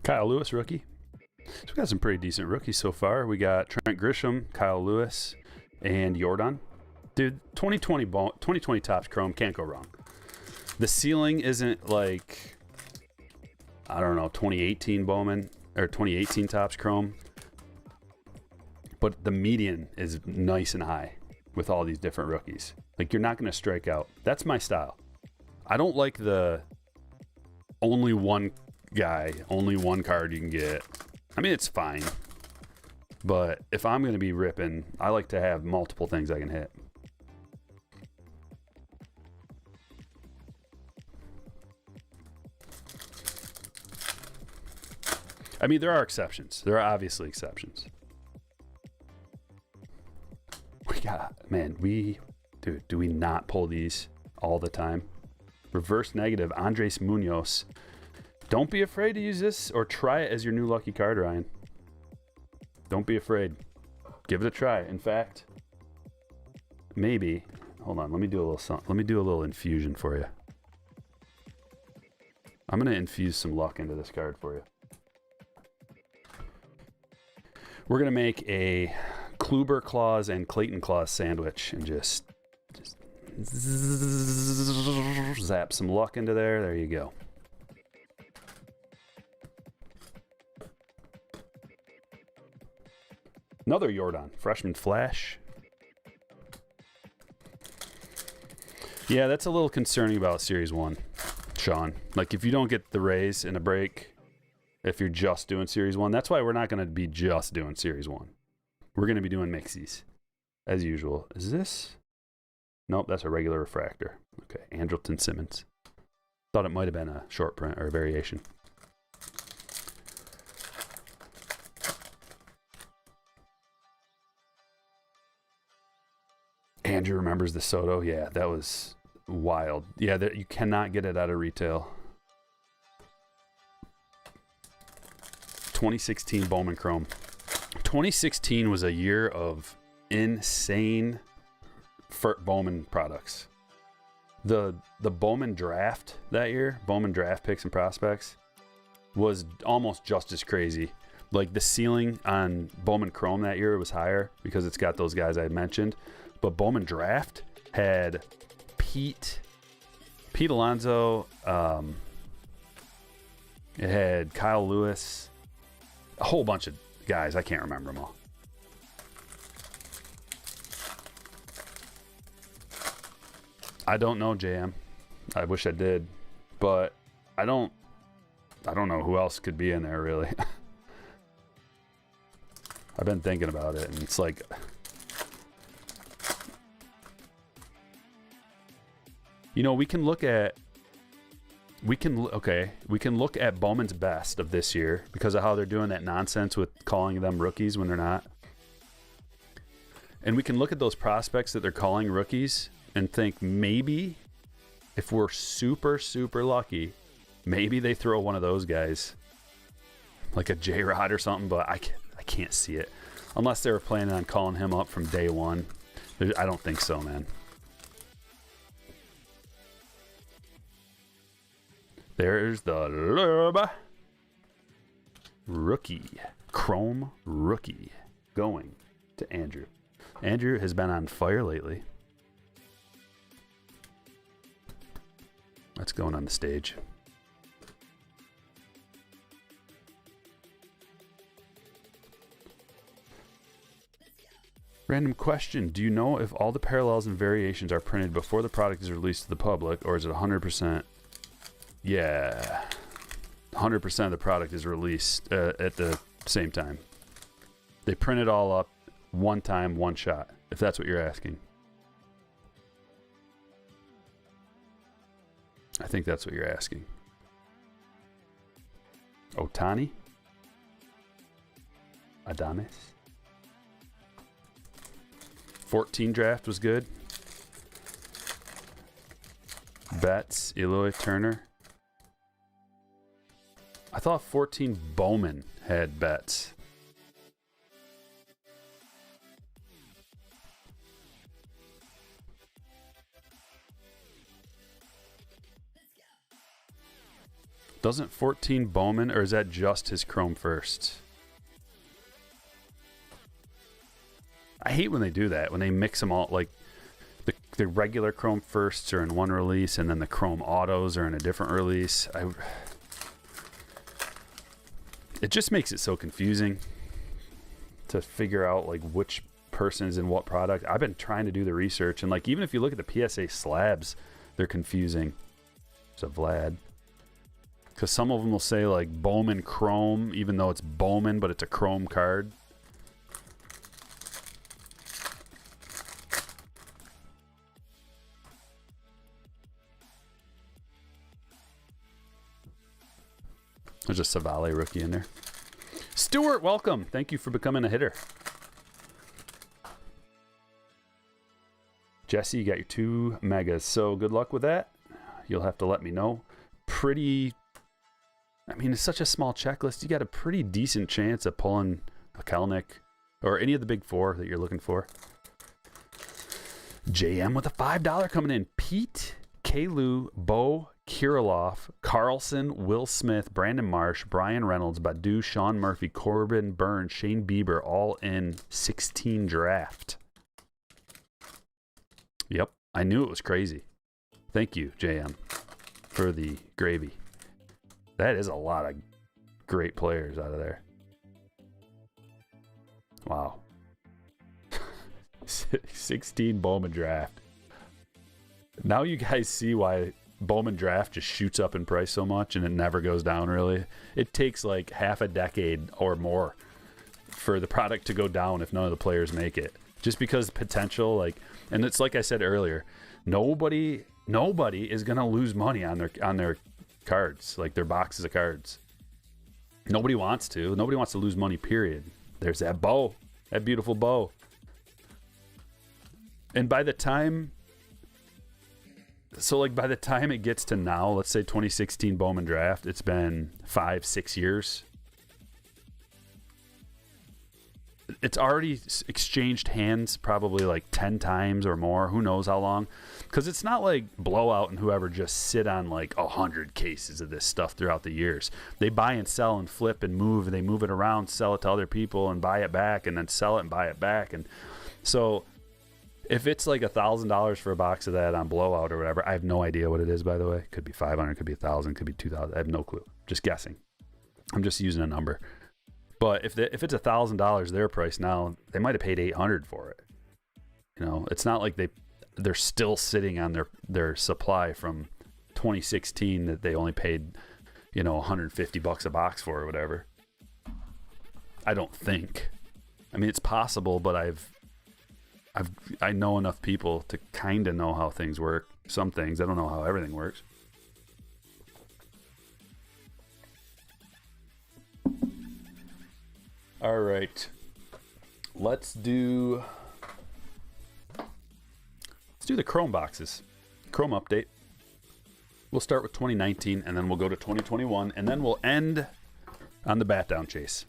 Kyle Lewis, rookie. So we got some pretty decent rookies so far. We got Trent Grisham, Kyle Lewis, and Jordan. Dude, 2020 Topps Chrome, can't go wrong. The ceiling isn't like, I don't know, 2018 Bowman or 2018 Topps Chrome, but the median is nice and high. with all these different rookies. Like, you're not going to strike out. That's my style. I don't like the only one guy, only one card you can get. I mean, it's fine. But if I'm going to be ripping, I like to have multiple things I can hit. I mean, there are exceptions. There are obviously exceptions. We got, man, dude, do we not pull these all the time? Reverse negative, Andres Munoz. Don't be afraid to use this or try it as your new lucky card, Ryan. Don't be afraid. Give it a try. In fact, maybe, hold on, let me do a little something. Let me do a little infusion for you. I'm going to infuse some luck into this card for you. We're going to make a Kluber Claus and Clayton Claus sandwich and just zap some luck into there. There you go. Another Jordan, freshman flash. Yeah, that's a little concerning about Series 1, Sean. Like, if you don't get the raise in a break, if you're just doing Series 1, that's why we're not going to be just doing Series 1. We're going to be doing mixies, as usual. Is this? Nope, that's a regular refractor. Okay, Andrelton Simmons. Thought it might have been a short print or a variation. Andrew remembers the Soto. Yeah, that was wild. Yeah, you cannot get it out of retail. 2016 Bowman Chrome. 2016 was a year of insane Bowman products. The Bowman Draft that year, Bowman Draft picks and prospects, was almost just as crazy. Like, the ceiling on Bowman Chrome that year was higher because it's got those guys I mentioned. But Bowman Draft had Pete Alonso. It had Kyle Lewis. A whole bunch of guys. I can't remember them all. I don't know, JM. I wish I did. But I don't know who else could be in there, really. I've been thinking about it, and it's like... You know, we can look at Bowman's best of this year because of how they're doing that nonsense with calling them rookies when they're not. And we can look at those prospects that they're calling rookies and think maybe if we're super, super lucky, maybe they throw one of those guys like a J-Rod or something, but I can't see it. Unless they were planning on calling him up from day one. I don't think so, man. There's the Lurba rookie, Chrome rookie, going to Andrew. Andrew has been on fire lately. That's going on the stage. Random question. Do you know if all the parallels and variations are printed before the product is released to the public, or is it 100%? Yeah, 100% of the product is released at the same time. They print it all up one time, one shot, if that's what you're asking. I think that's what you're asking. Otani? Adames? 14 draft was good. Betts, Eloy, Turner. I thought 14 Bowman had Betts. Doesn't 14 Bowman, or is that just his Chrome first? I hate when they do that, when they mix them all, like the regular Chrome firsts are in one release and then the Chrome autos are in a different release. It just makes it so confusing to figure out like which person is in what product. I've been trying to do the research, and like even if you look at the PSA slabs, they're confusing. It's a Vlad, because some of them will say like Bowman Chrome, even though it's Bowman, but it's a Chrome card. There's a Savale rookie in there. Stuart, welcome. Thank you for becoming a hitter. Jesse, you got your 2 megas. So good luck with that. You'll have to let me know. I mean, it's such a small checklist. You got a pretty decent chance of pulling a Kelnick or any of the big 4 that you're looking for. JM with a $5 coming in. Pete, Kalu, Bo, Kirilloff, Carlson, Will Smith, Brandon Marsh, Brian Reynolds, Badu, Sean Murphy, Corbin Burns, Shane Bieber, all in 16 draft. Yep, I knew it was crazy. Thank you, JM, for the gravy. That is a lot of great players out of there. Wow. 16 Bowman Draft. Now you guys see why Bowman Draft just shoots up in price so much and it never goes down, really. It takes like half a decade or more for the product to go down if none of the players make it. Just because potential, like, and it's like I said earlier, nobody is gonna lose money on their cards, like their boxes of cards. Nobody wants to. Nobody wants to lose money, period. There's that bow, that beautiful bow. And by the time it gets to now, let's say 2016 Bowman Draft, it's been 5-6 years. It's already exchanged hands probably like 10 times or more. Who knows how long? Because it's not like Blowout and whoever just sit on like 100 cases of this stuff throughout the years. They buy and sell and flip and move, and they move it around, sell it to other people and buy it back, and then sell it and buy it back. And so if it's like $1,000 for a box of that on Blowout or whatever, I have no idea what it is, by the way. Could be 500, could be 1,000, could be 2,000. I have no clue. Just guessing. I'm just using a number. But if it's $1,000 their price now, they might have paid $800 for it. You know, it's not like they're still sitting on their supply from 2016 that they only paid, you know, $150 a box for or whatever. I don't think. I mean, it's possible, but I know enough people to kind of know how things work. Some things, I don't know how everything works. All right, let's do the Chrome boxes. Chrome update. We'll start with 2019, and then we'll go to 2021, and then we'll end on the bat down chase.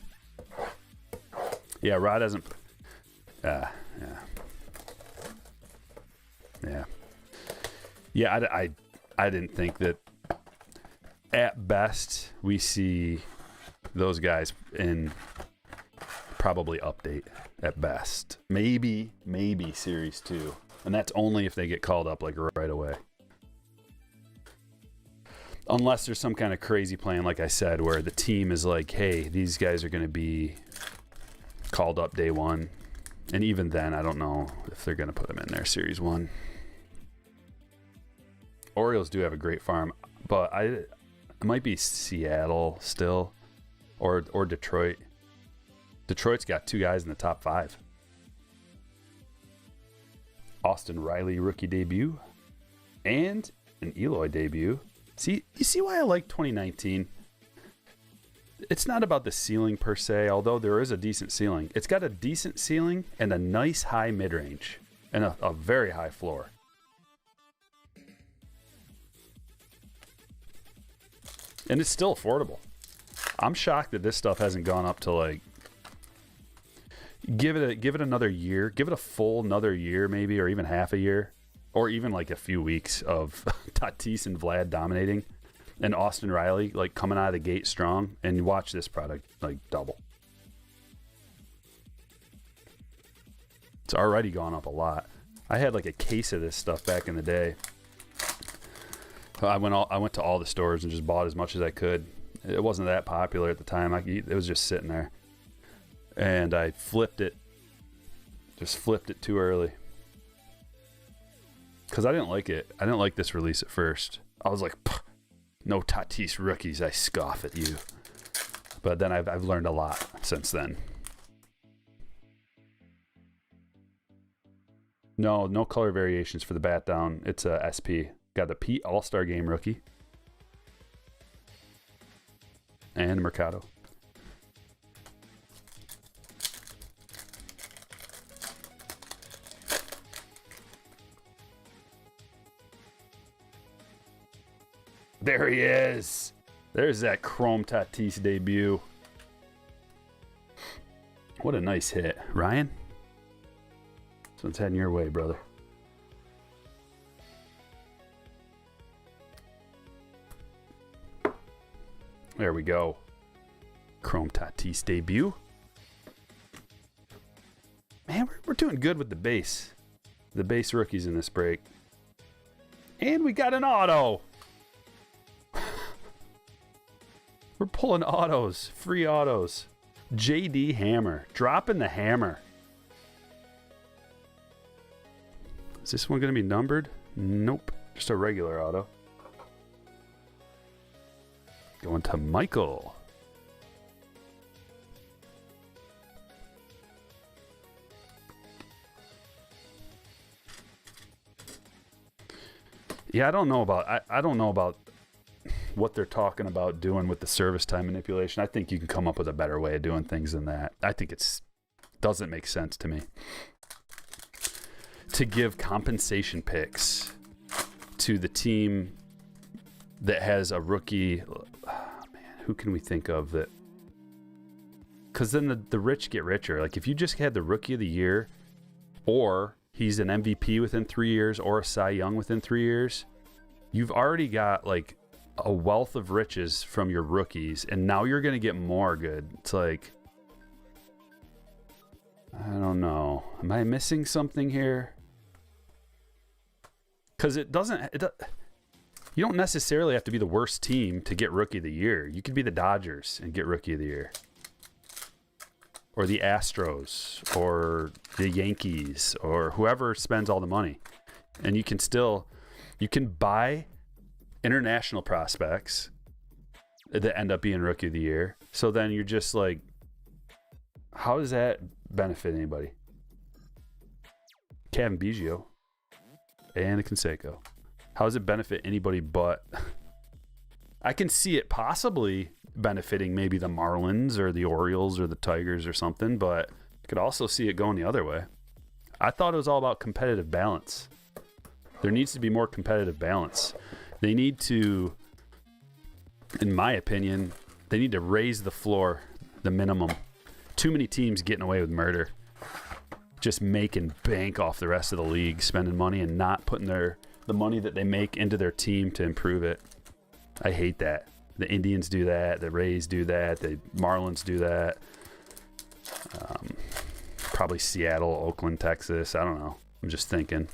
Yeah, Rod hasn't. Yeah. I didn't think that. At best, we see those guys in. Probably update at best. Maybe Series 2. And that's only if they get called up like right away. Unless there's some kind of crazy plan, like I said, where the team is like, hey, these guys are going to be called up day 1. And even then, I don't know if they're going to put them in there Series 1. Orioles do have a great farm, but it might be Seattle still or Detroit. Detroit's got 2 guys in the top 5. Austin Riley rookie debut and an Eloy debut. You see why I like 2019? It's not about the ceiling per se, although there is a decent ceiling. It's got a decent ceiling and a nice high mid-range and a very high floor. And it's still affordable. I'm shocked that this stuff hasn't gone up to like give it another year, give it a full another year maybe, or even half a year, or even like a few weeks of Tatis and Vlad dominating and Austin Riley like coming out of the gate strong, and you watch this product like double. It's already gone up a lot. I had like a case of this stuff back in the day. I went to all the stores and just bought as much as I could. It wasn't that popular at the time. It was just sitting there. And I flipped it Just flipped it too early. Because I didn't like it. I didn't like this release at first. I was like, no Tatis rookies. I scoff at you. But then I've learned a lot since then. No color variations for the bat down. It's a SP. Got the Pete All-Star Game rookie. And Mercado. There he is. There's that Chrome Tatis debut. What a nice hit. Ryan? This one's heading your way, brother. There we go. Chrome Tatis debut. Man, we're doing good with the base. The base rookies in this break. And we got an auto. We're pulling autos. Free autos. JD Hammer. Dropping the hammer. Is this one going to be numbered? Nope. Just a regular auto. Going to Michael. Yeah, I don't know about what they're talking about doing with the service time manipulation. I think you can come up with a better way of doing things than that. I think it's doesn't make sense to me to give compensation picks to the team that has a rookie. Oh, man, who can we think of that? Because then the rich get richer. Like if you just had the rookie of the year, or he's an MVP within 3 years, or a Cy Young within 3 years, you've already got like a wealth of riches from your rookies, and now you're going to get more good. It's like, I don't know. Am I missing something here? Because you don't necessarily have to be the worst team to get rookie of the year. You could be the Dodgers and get rookie of the year, or the Astros, or the Yankees, or whoever spends all the money, and you can buy international prospects that end up being rookie of the year. So then you're just like, how does that benefit anybody? Kevin Biggio and a Canseco. How does it benefit anybody but... I can see it possibly benefiting maybe the Marlins or the Orioles or the Tigers or something, but I could also see it going the other way. I thought it was all about competitive balance. There needs to be more competitive balance. They need to, in my opinion, they need to raise the floor, the minimum. Too many teams getting away with murder. Just making bank off the rest of the league, spending money and not putting the money that they make into their team to improve it. I hate that. The Indians do that. The Rays do that. The Marlins do that. Probably Seattle, Oakland, Texas. I don't know. I'm just thinking.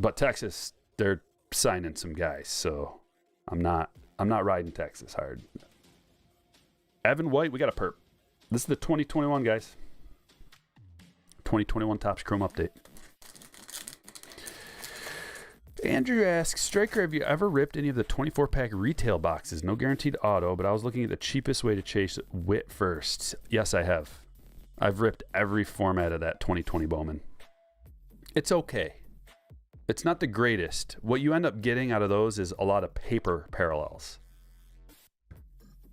But Texas, they're signing some guys, so I'm not riding Texas hard. Evan White, we got a perp. This is the 2021, guys. 2021 Topps Chrome update. Andrew asks, Striker, have you ever ripped any of the 24-pack retail boxes? No guaranteed auto, but I was looking at the cheapest way to chase Witt first. Yes, I have. I've ripped every format of that 2020 Bowman. It's okay. It's not the greatest. What you end up getting out of those is a lot of paper parallels.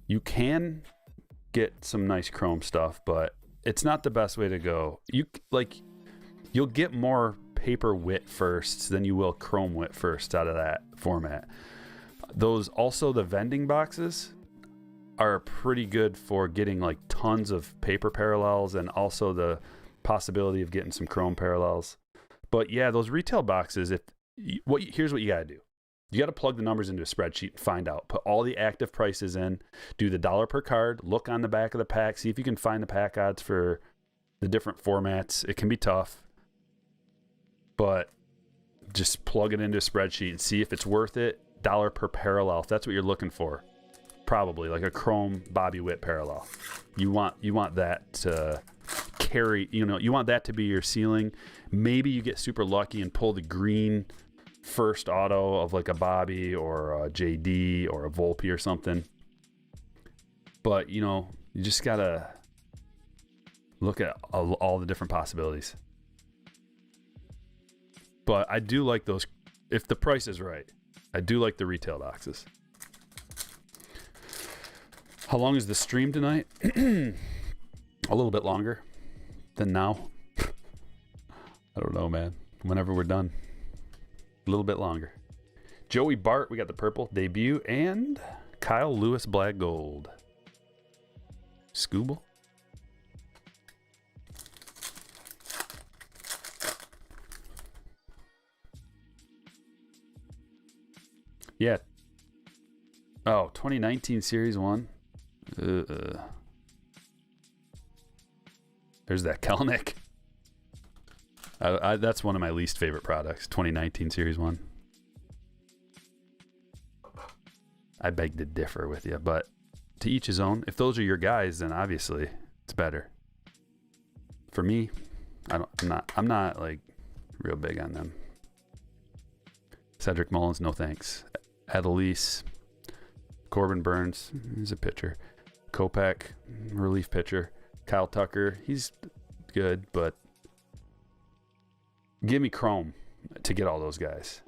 You can get some nice chrome stuff, but it's not the best way to go. You'll get more paper Witt first than you will chrome Witt first out of that format. Those also, the vending boxes are pretty good for getting like tons of paper parallels and also the possibility of getting some chrome parallels. But yeah, those retail boxes, here's what you got to do. You got to plug the numbers into a spreadsheet and find out. Put all the active prices in. Do the dollar per card. Look on the back of the pack. See if you can find the pack odds for the different formats. It can be tough. But just plug it into a spreadsheet and see if it's worth it. Dollar per parallel, if that's what you're looking for. Probably like a chrome Bobby Witt parallel. You want that to carry, you want that to be your ceiling. Maybe you get super lucky and pull the green first auto of like a Bobby or a JD or a Volpe or something. But, you just got to look at all the different possibilities. But I do like those, if the price is right. I do like the retail boxes. How long is the stream tonight? A little bit longer than now. I don't know, man. Whenever we're done. A little bit longer. Joey Bart, we got the purple debut, and Kyle Lewis black gold. Scooble. Yeah. Oh, 2019 Series 1. There's that Kelnick. That's one of my least favorite products, 2019 Series 1. I beg to differ with you, but to each his own. If those are your guys, then obviously it's better. For me, I'm not like real big on them. Cedric Mullins, no thanks. Adelise, Corbin Burns, he's a pitcher. Kopech, relief pitcher. Kyle Tucker, he's good, but give me Chrome to get all those guys.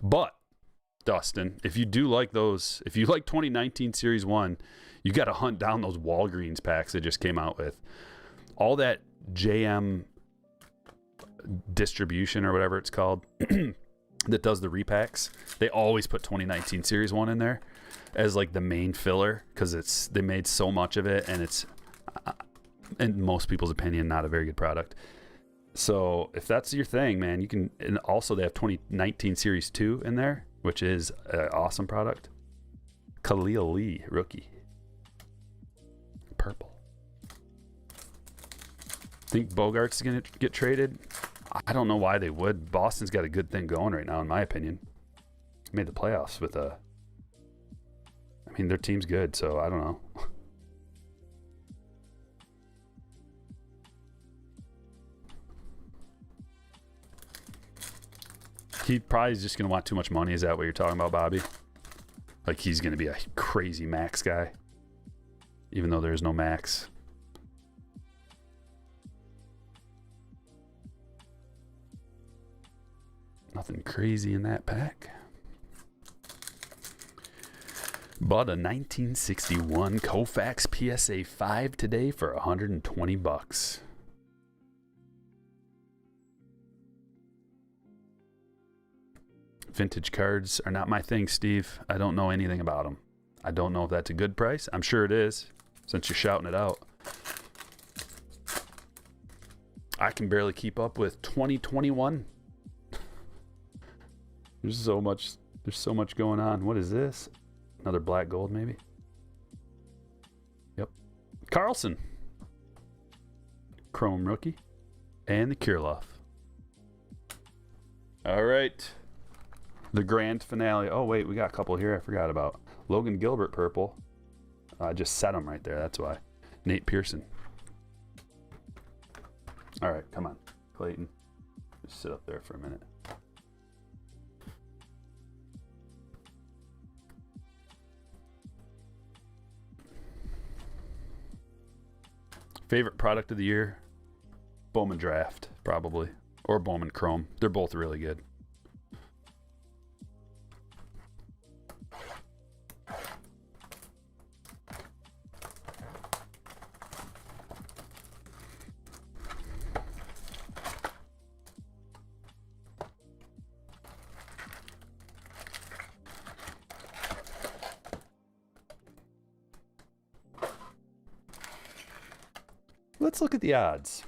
But, Dustin, if you do like those, if you like 2019 Series 1, you got to hunt down those Walgreens packs they just came out with. All that JM distribution or whatever it's called that does the repacks, they always put 2019 Series 1 in there as like the main filler because they made so much of it, and it's, in most people's opinion, not a very good product. So if that's your thing, man, you can. And also they have 2019 Series 2 in there, which is an awesome product. Khalil Lee, rookie. Purple. Think Bogart's going to get traded? I don't know why they would. Boston's got a good thing going right now, in my opinion. Made the playoffs with I mean, their team's good, so I don't know. He probably is just going to want too much money. Is that what you're talking about, Bobby? Like he's going to be a crazy max guy, even though there's no max. Nothing crazy in that pack. Bought a 1961 Koufax PSA 5 today for $120. Vintage cards are not my thing, Steve. I don't know anything about them. I don't know if that's a good price. I'm sure it is, since you're shouting it out. I can barely keep up with 2021. There's so much going on. What is this? Another black gold, maybe? Yep. Carlson. Chrome rookie. And the Kirilov. All right. The grand finale. Oh, wait, we got a couple here I forgot about. Logan Gilbert, purple. I just set him right there, that's why. Nate Pearson. All right, come on, Clayton. Just sit up there for a minute. Favorite product of the year? Bowman Draft, probably. Or Bowman Chrome. They're both really good. Let's look at the odds.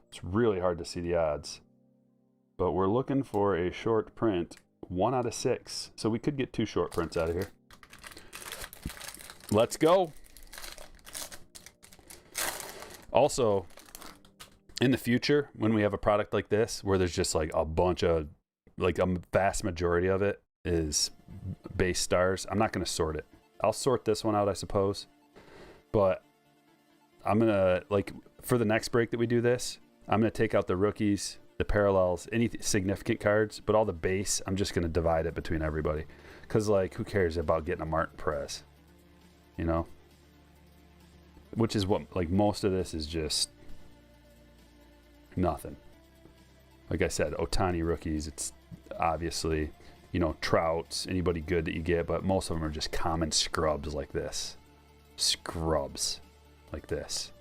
It's really hard to see the odds, but we're looking for a short print, 1 out of 6. So we could get 2 short prints out of here. Let's go. Also, in the future, when we have a product like this, where there's just like a bunch of, like a vast majority of it is base stars. I'm not going to sort it. I'll sort this one out, I suppose. But I'm going to, like, for the next break that we do this, I'm going to take out the rookies, the parallels, any significant cards, but all the base, I'm just going to divide it between everybody. Because, like, who cares about getting a Martin Perez? You know? Which is what, like, most of this is just nothing. Like I said, Ohtani rookies, it's obviously, you know, Trouts, anybody good that you get, but most of them are just common scrubs like this. Scrubs like this.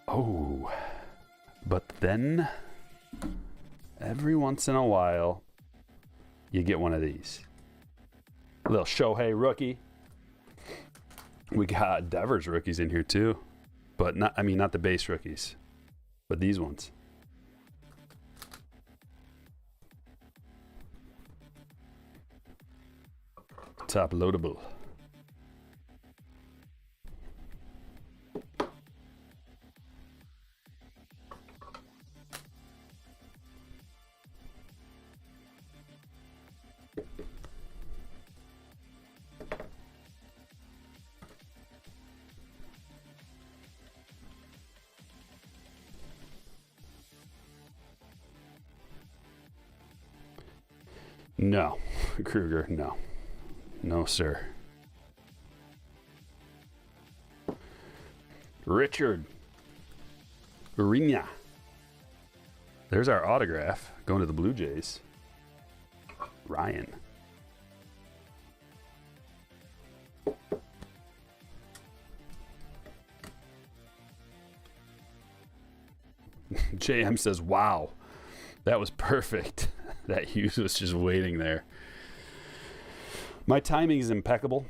Oh, but then every once in a while, you get one of these. A little Shohei rookie. We got Devers rookies in here too, but not the base rookies, but these ones. Top loadable. No, Kruger, no. No, sir. Richard Ureña. There's our autograph going to the Blue Jays. Ryan. JM says, wow, that was perfect. That Hughes was just waiting there. My timing is impeccable.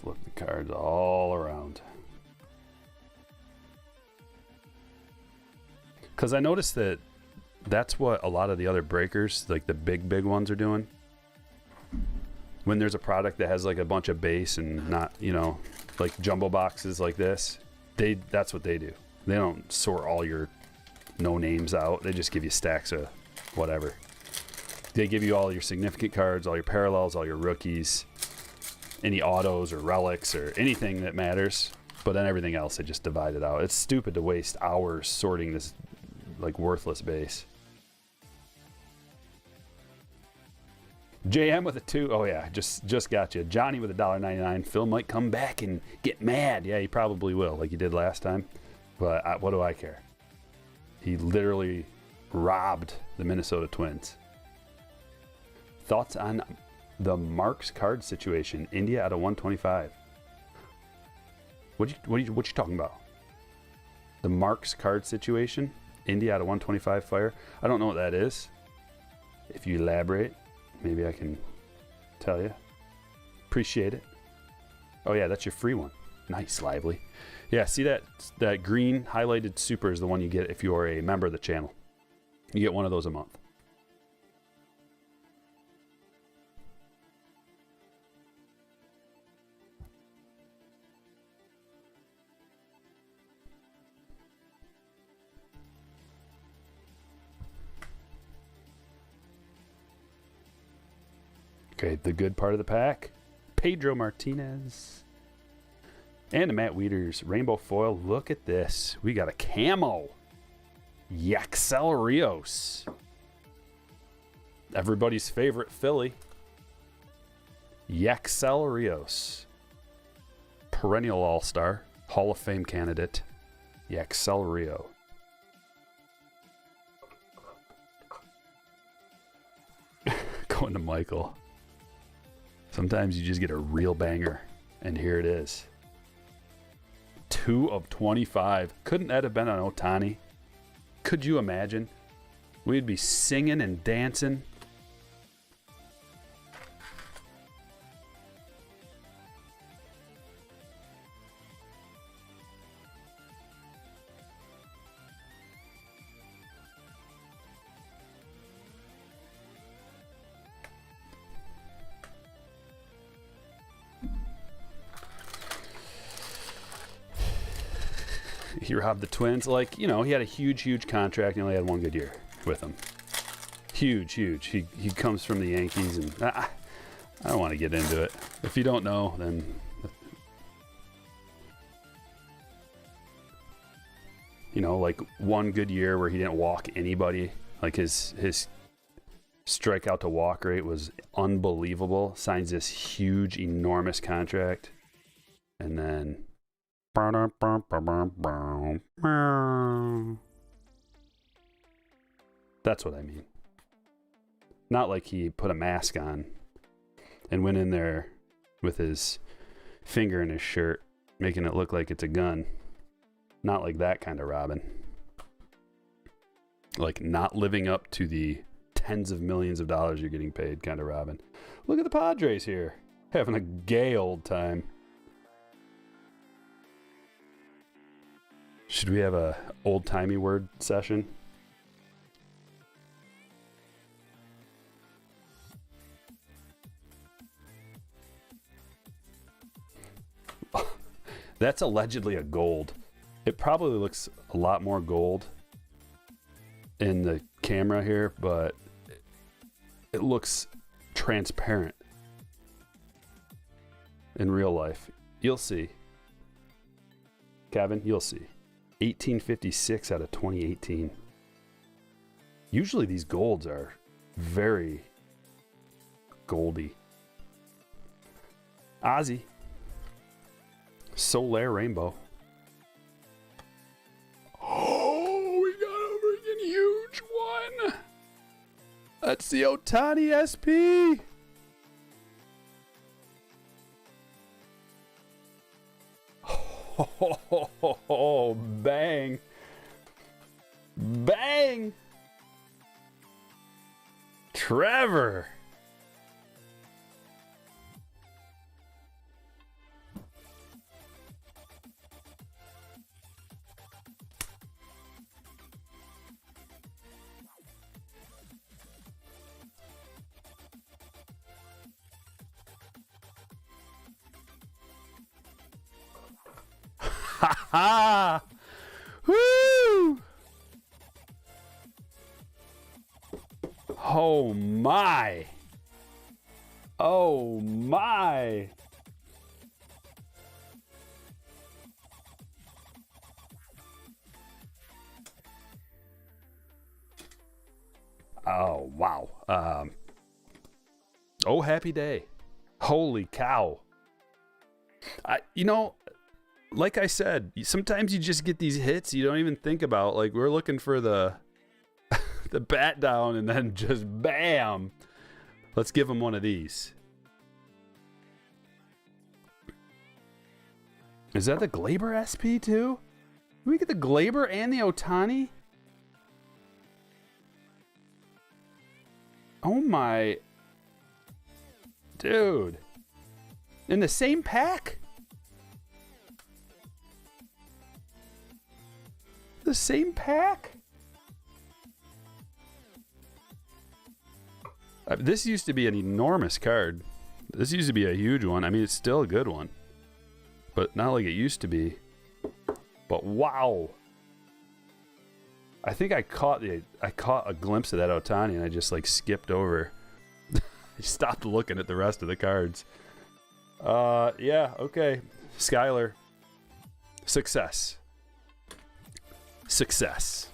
Flip the cards all around. Because I noticed that that's what a lot of the other breakers, like the big ones, are doing. When there's a product that has like a bunch of base and not, you know, like jumbo boxes like this, that's what they do. They don't sort all your no names out. They just give you stacks of whatever. They give you all your significant cards, all your parallels, all your rookies, any autos or relics or anything that matters. But then everything else, they just divide it out. It's stupid to waste hours sorting this like worthless base. JM with a 2. Oh yeah, just got you. Johnny with $1.99. Phil might come back and get mad. Yeah, he probably will, like he did last time. But what do I care? He literally robbed the Minnesota Twins. Thoughts on the Marks card situation? India out of 125. What you talking about? The Marks card situation? India out of 125 fire? I don't know what that is. If you elaborate, maybe I can tell you. Appreciate it. Oh yeah, that's your free one. Nice, Lively. Yeah, see that green highlighted super is the one you get if you're a member of the channel. You get one of those a month. Okay, the good part of the pack. Pedro Martinez. And the Matt Wieters rainbow foil. Look at this. We got a camo. Yaxel Rios. Everybody's favorite Philly. Yaxel Rios. Perennial All-Star. Hall of Fame candidate. Yaxel Rio. Going to Michael. Sometimes you just get a real banger. And here it is. 2 of 25. Couldn't that have been an Ohtani? Could you imagine? We'd be singing and dancing. he robbed the Twins. Like, you know, he had a huge contract and only had one good year with them. Huge. He comes from the Yankees, and I don't want to get into it. If you don't know, then you know, like one good year where he didn't walk anybody. Like his strikeout to walk rate was unbelievable. Signs this huge, enormous contract, and then that's what I mean. Not like he put a mask on and went in there with his finger in his shirt, making it look like it's a gun. Not like that kind of robbing. Like not living up to the tens of millions of dollars you're getting paid kind of robbing. Look at the Padres here, having a gay old time. Should we have a old-timey word session? That's allegedly a gold. It probably looks a lot more gold in the camera here, but it looks transparent in real life. You'll see. Kevin, you'll see. 1856 out of 2018. Usually these golds are very goldy. Ozzy. Solar Rainbow. Oh, we got a freaking huge one. That's the Ohtani SP. Oh, bang. Bang. Trevor. Ha ha! Woo! Oh my! Oh my! Oh wow! Oh happy day! Holy cow! You know. Like I said, sometimes you just get these hits you don't even think about. Like we're looking for the the bat down and then just bam. Let's give him one of these. Is that the Glaber SP too? Did we get the Glaber and the Ohtani? Oh my. Dude. In the same pack? The same pack? This used to be an enormous card. This used to be a huge one. I mean, it's still a good one, but not like it used to be. But wow. I think I caught a glimpse of that Ohtani and I just like skipped over. I stopped looking at the rest of the cards. Yeah, okay. Skyler. Success. Success.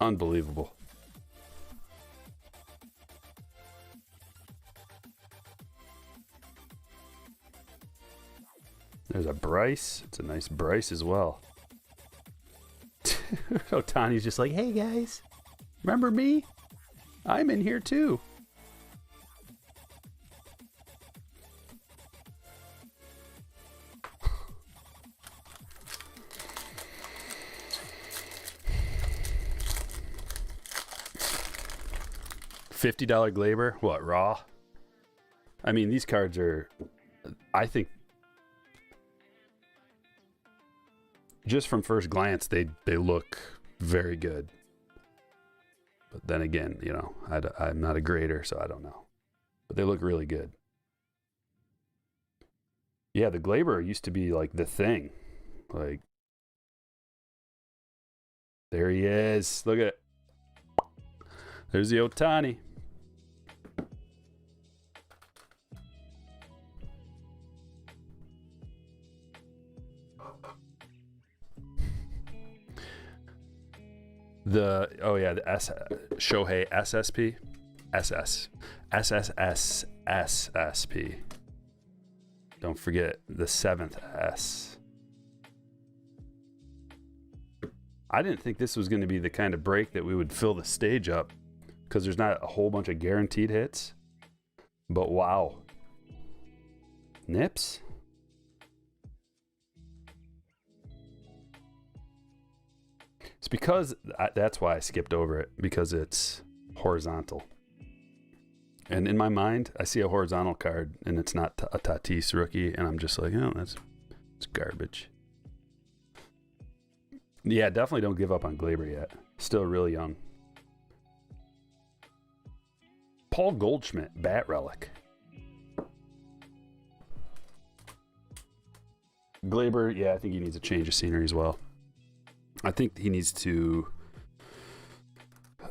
Unbelievable. There's a Bryce. It's a nice Bryce as well. Ohtani's just like, hey guys, remember me? I'm in here too. $50 Glaber? What, raw? I mean, these cards are, I think, just from first glance, they look very good. But then again, you know, I'm not a grader, so I don't know. But they look really good. Yeah, the Glaber used to be like the thing. Like, there he is. Look at it. There's the Ohtani. The Shohei SSP SSSSSP. Don't forget the 7th S. I didn't think this was going to be the kind of break that we would fill the stage up, because there's not a whole bunch of guaranteed hits. But wow. Nips? It's because that's why I skipped over it, because it's horizontal. And in my mind, I see a horizontal card and it's not a Tatis rookie, and I'm just like, oh, it's garbage. Yeah, definitely don't give up on Glaber yet. Still really young. Paul Goldschmidt, Bat Relic. Glaber, yeah, I think he needs a change of scenery as well. I think he needs to,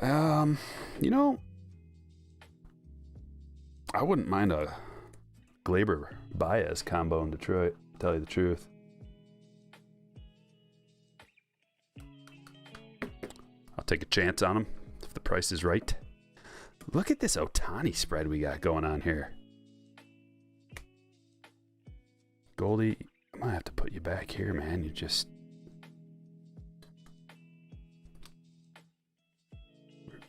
you know, I wouldn't mind a Glaber Baez combo in Detroit, to tell you the truth. I'll take a chance on him if the price is right. Look at this Ohtani spread we got going on here. Goldie, I might have to put you back here, man. You just...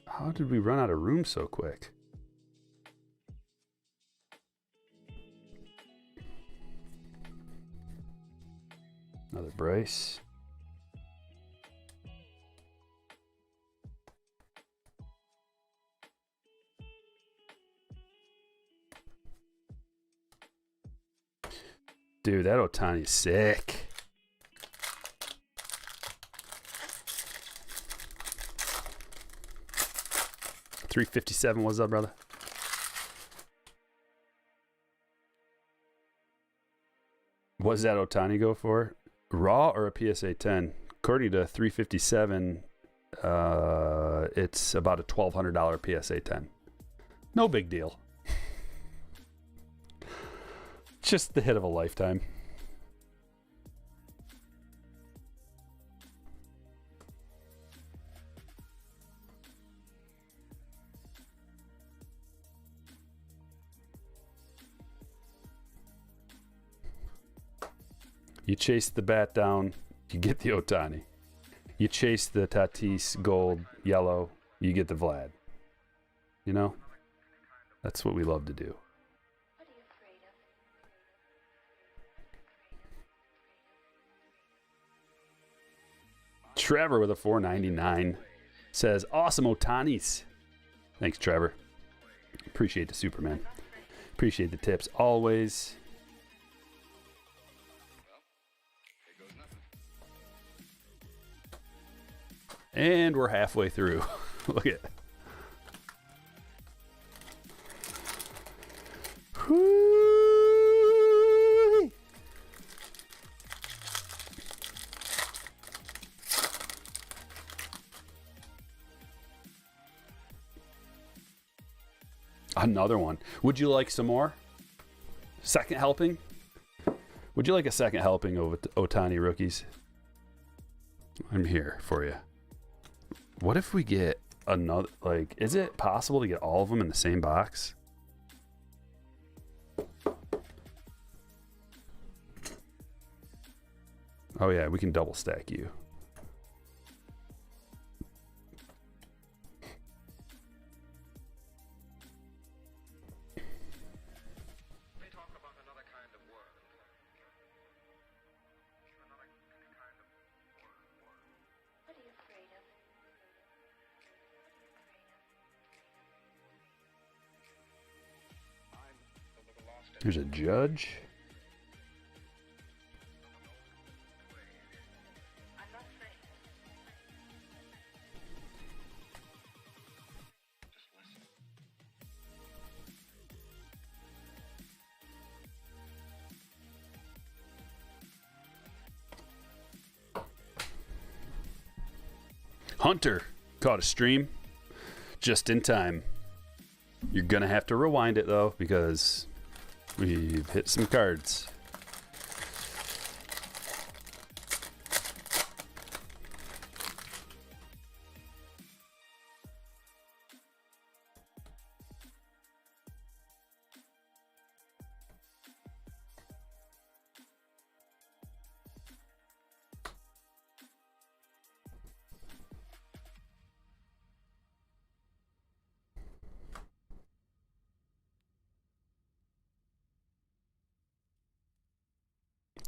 How did we run out of room so quick? Another brace. Dude, that Ohtani's sick. $357, what's up, brother? What does that Ohtani go for? Raw or a PSA 10? According to 357, it's about a $1,200 PSA 10. No big deal. Just the hit of a lifetime. You chase the bat down, you get the Ohtani. You chase the Tatis gold, yellow, you get the Vlad. You know? That's what we love to do. Trevor with a $4.99 says, awesome Ohtanis. Thanks, Trevor. Appreciate the Superman. Appreciate the tips always. And we're halfway through. Look at it. Whoo! Another one. Would you like some more? Second helping? Would you like a second helping of Ohtani rookies? I'm here for you. What if we get another, like, is it possible to get all of them in the same box? Oh yeah, we can double stack you. There's a Judge. Hunter caught a stream just in time. You're going to have to rewind it, though, because we've hit some cards.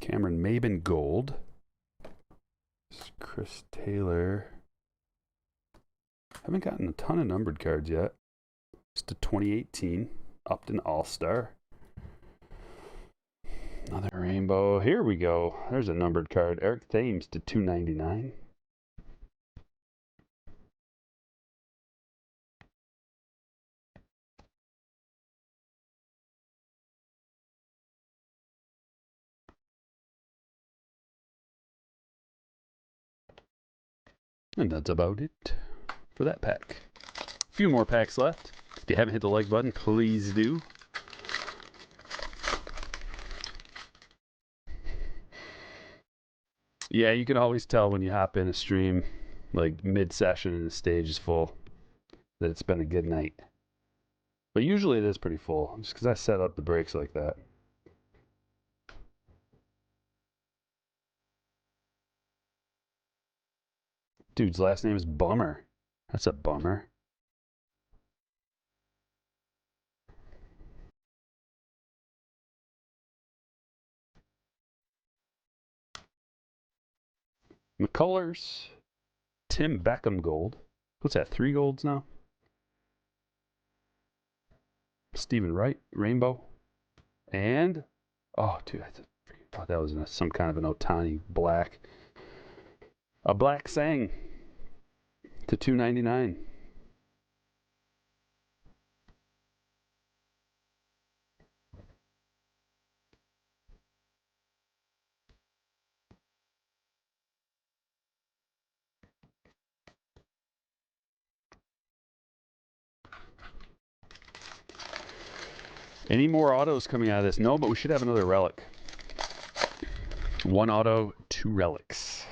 Cameron Maben Gold. Chris Taylor. Haven't gotten a ton of numbered cards yet. Just a 2018 Upton All-Star. Another rainbow. Here we go. There's a numbered card. Eric Thames to 299. And that's about it for that pack. A few more packs left. If you haven't hit the like button, please do. Yeah, you can always tell when you hop in a stream, like mid-session and the stage is full, that it's been a good night. But usually it is pretty full, just because I set up the breaks like that. Dude's last name is Bummer. That's a bummer. McCullers. Tim Beckham Gold. What's that, 3 golds now? Stephen Wright, Rainbow. And, oh, dude, I thought that was some kind of an Otani black. A black Sang to 299. Any more autos coming out of this? No, but we should have another relic. 1 auto, 2 relics.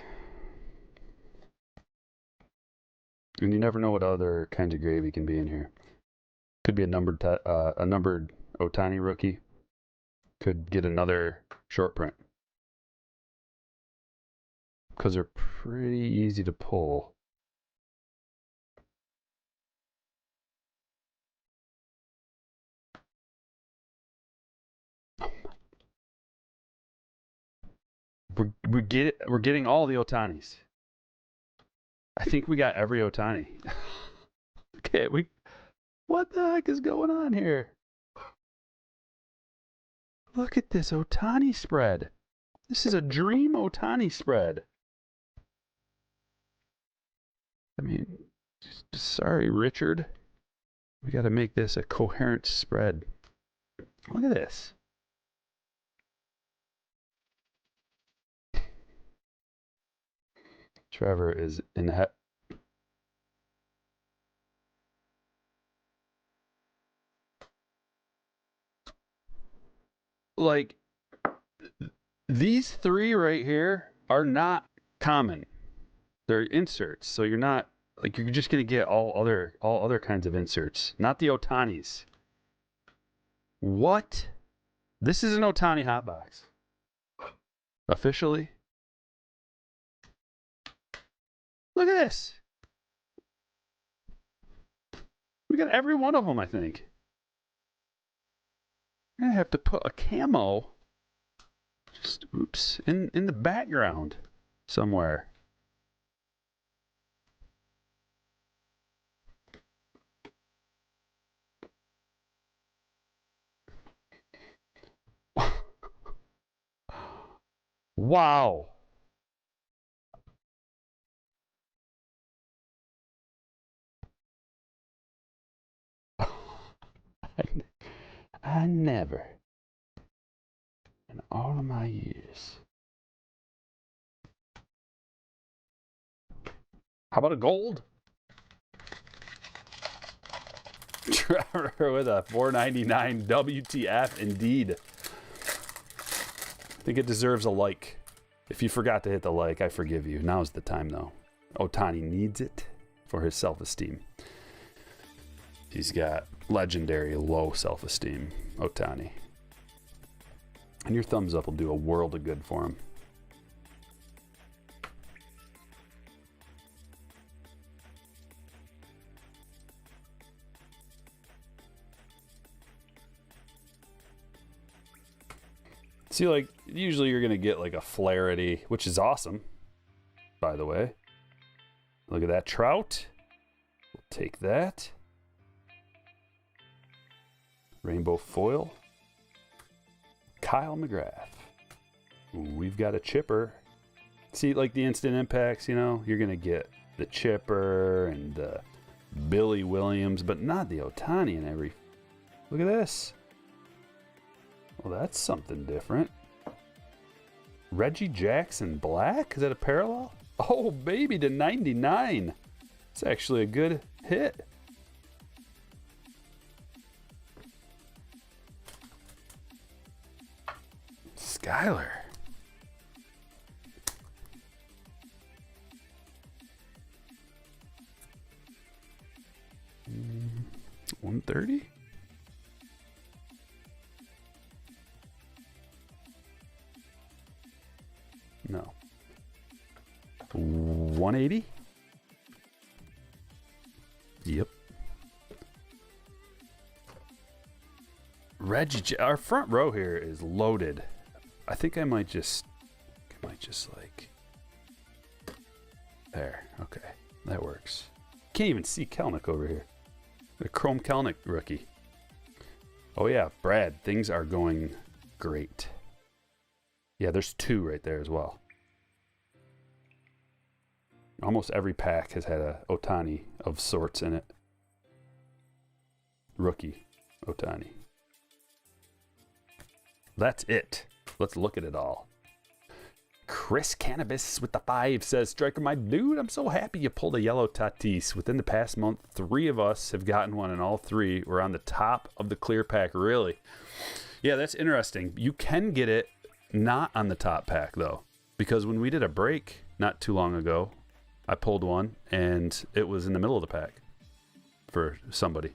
And you never know what other kinds of gravy can be in here. Could be a numbered Otani rookie. Could get another short print. Because they're pretty easy to pull. We're getting all the Otanis. I think we got every Otani. Okay, what the heck is going on here? Look at this Otani spread. This is a dream Otani spread. I mean, sorry, Richard. We got to make this a coherent spread. Look at this. Trevor is in the like these 3 right here are not common. They're inserts, so you're not like you're just gonna get all other kinds of inserts, not the Otanis. What? This is an Otani hotbox. Officially? Look at this. We got every one of them, I think. I'm gonna have to put a camo just in the background somewhere. Wow. I never, in all of my years, How about a gold? Trevor with a $4.99 WTF indeed. I think it deserves a like. If you forgot to hit the like, I forgive you. Now's the time, though. Ohtani needs it for his self-esteem. He's got legendary low self-esteem, Ohtani. And your thumbs up will do a world of good for him. See, like, usually you're going to get like a Flaherty, which is awesome, by the way. Look at that Trout. We'll take that. Rainbow foil. Kyle McGrath. Ooh, we've got a chipper. See, like the instant impacts, you know, you're going to get the chipper and the Billy Williams, but not the Ohtani in every. Look at this. Well, that's something different. Reggie Jackson Black? Is that a parallel? Oh, baby, to 99. It's actually a good hit. Skyler. $130? No. 180? Yep. Reggie, our front row here is loaded. I think I might just like, there. Okay, that works. Can't even see Kelnick over here. The Chrome Kelnick rookie. Oh yeah, Brad, things are going great. Yeah, there's two right there as well. Almost every pack has had a Ohtani of sorts in it. Rookie Ohtani. That's it. Let's look at it all. Chris Cannabis with the 5 says, Striker, my dude, I'm so happy you pulled a yellow Tatis. Within the past month, 3 of us have gotten one, and all 3 were on the top of the clear pack. Really? Yeah, that's interesting. You can get it not on the top pack, though, because when we did a break not too long ago, I pulled one, and it was in the middle of the pack for somebody.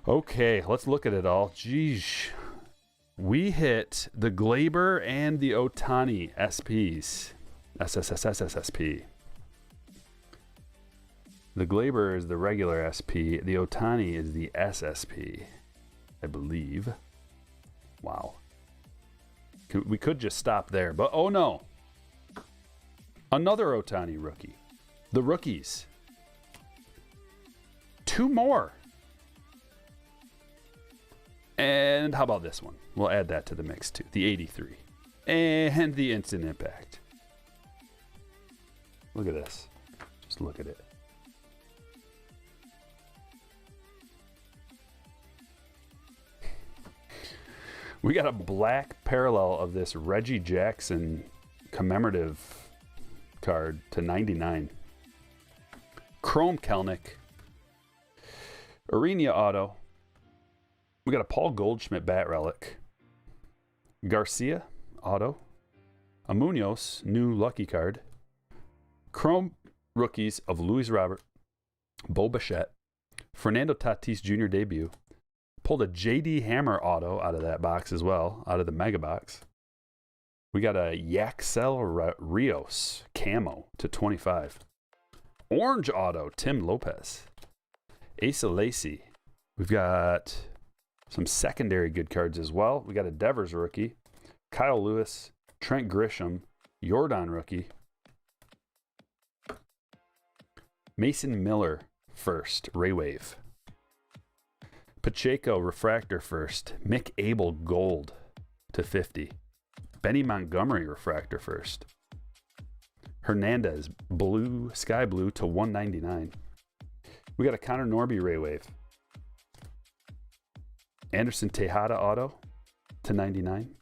Okay, let's look at it all. Jeez. We hit the Glaber and the Ohtani SPs. SSSSSSP. The Glaber is the regular SP. The Ohtani is the SSP, I believe. Wow. We could just stop there, but oh no. Another Ohtani rookie. The rookies. 2 more. And how about this one? We'll add that to the mix too. The 83. And the instant impact. Look at this. Just look at it. We got a black parallel of this Reggie Jackson commemorative card to 99. Chrome Kelnick. Arena auto. We got a Paul Goldschmidt bat relic. Garcia auto. A Munoz new lucky card. Chrome rookies of Luis Robert. Bo Bichette. Fernando Tatis Jr. debut. Pulled a JD Hammer auto out of that box as well, out of the mega box. We got a Yaxel Rios camo to 25. Orange auto, Tim Lopez. Asa Lacy. We've got some secondary good cards as well. We got a Devers rookie. Kyle Lewis. Trent Grisham. Jordan rookie. Mason Miller first. Ray Wave. Pacheco refractor first. Mick Abel gold to 50. Benny Montgomery refractor first. Hernandez blue, sky blue to 199. We got a Connor Norby Ray Wave. Anderson Tejada auto to 99.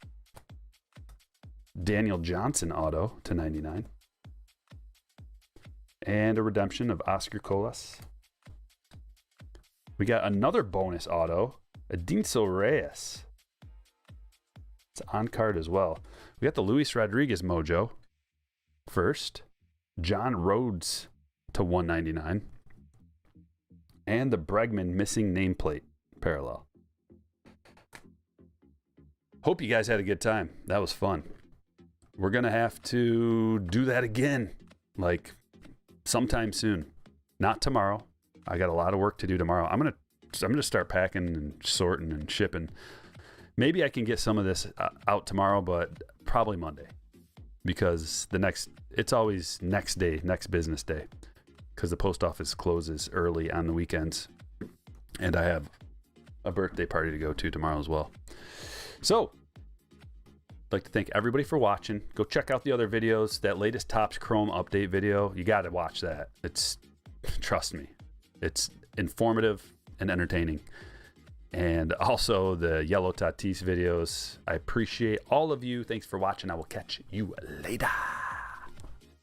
Daniel Johnson auto to 99. And a redemption of Oscar Colas. We got another bonus auto, Adinso Reyes. It's on card as well. We got the Luis Rodriguez mojo first. John Rhodes to 199. And the Bregman missing nameplate parallel. Hope you guys had a good time. That was fun. We're going to have to do that again, like sometime soon. Not tomorrow. I got a lot of work to do tomorrow. I'm gonna start packing and sorting and shipping. Maybe I can get some of this out tomorrow, but probably Monday, because it's always next business day, because the post office closes early on the weekends, and I have a birthday party to go to tomorrow as well. So I'd like to thank everybody for watching. Go check out the other videos. That latest Topps Chrome update video, you got to watch that. Trust me, it's informative and entertaining. And also the Yellow Tatis videos. I appreciate all of you. Thanks for watching. I will catch you later.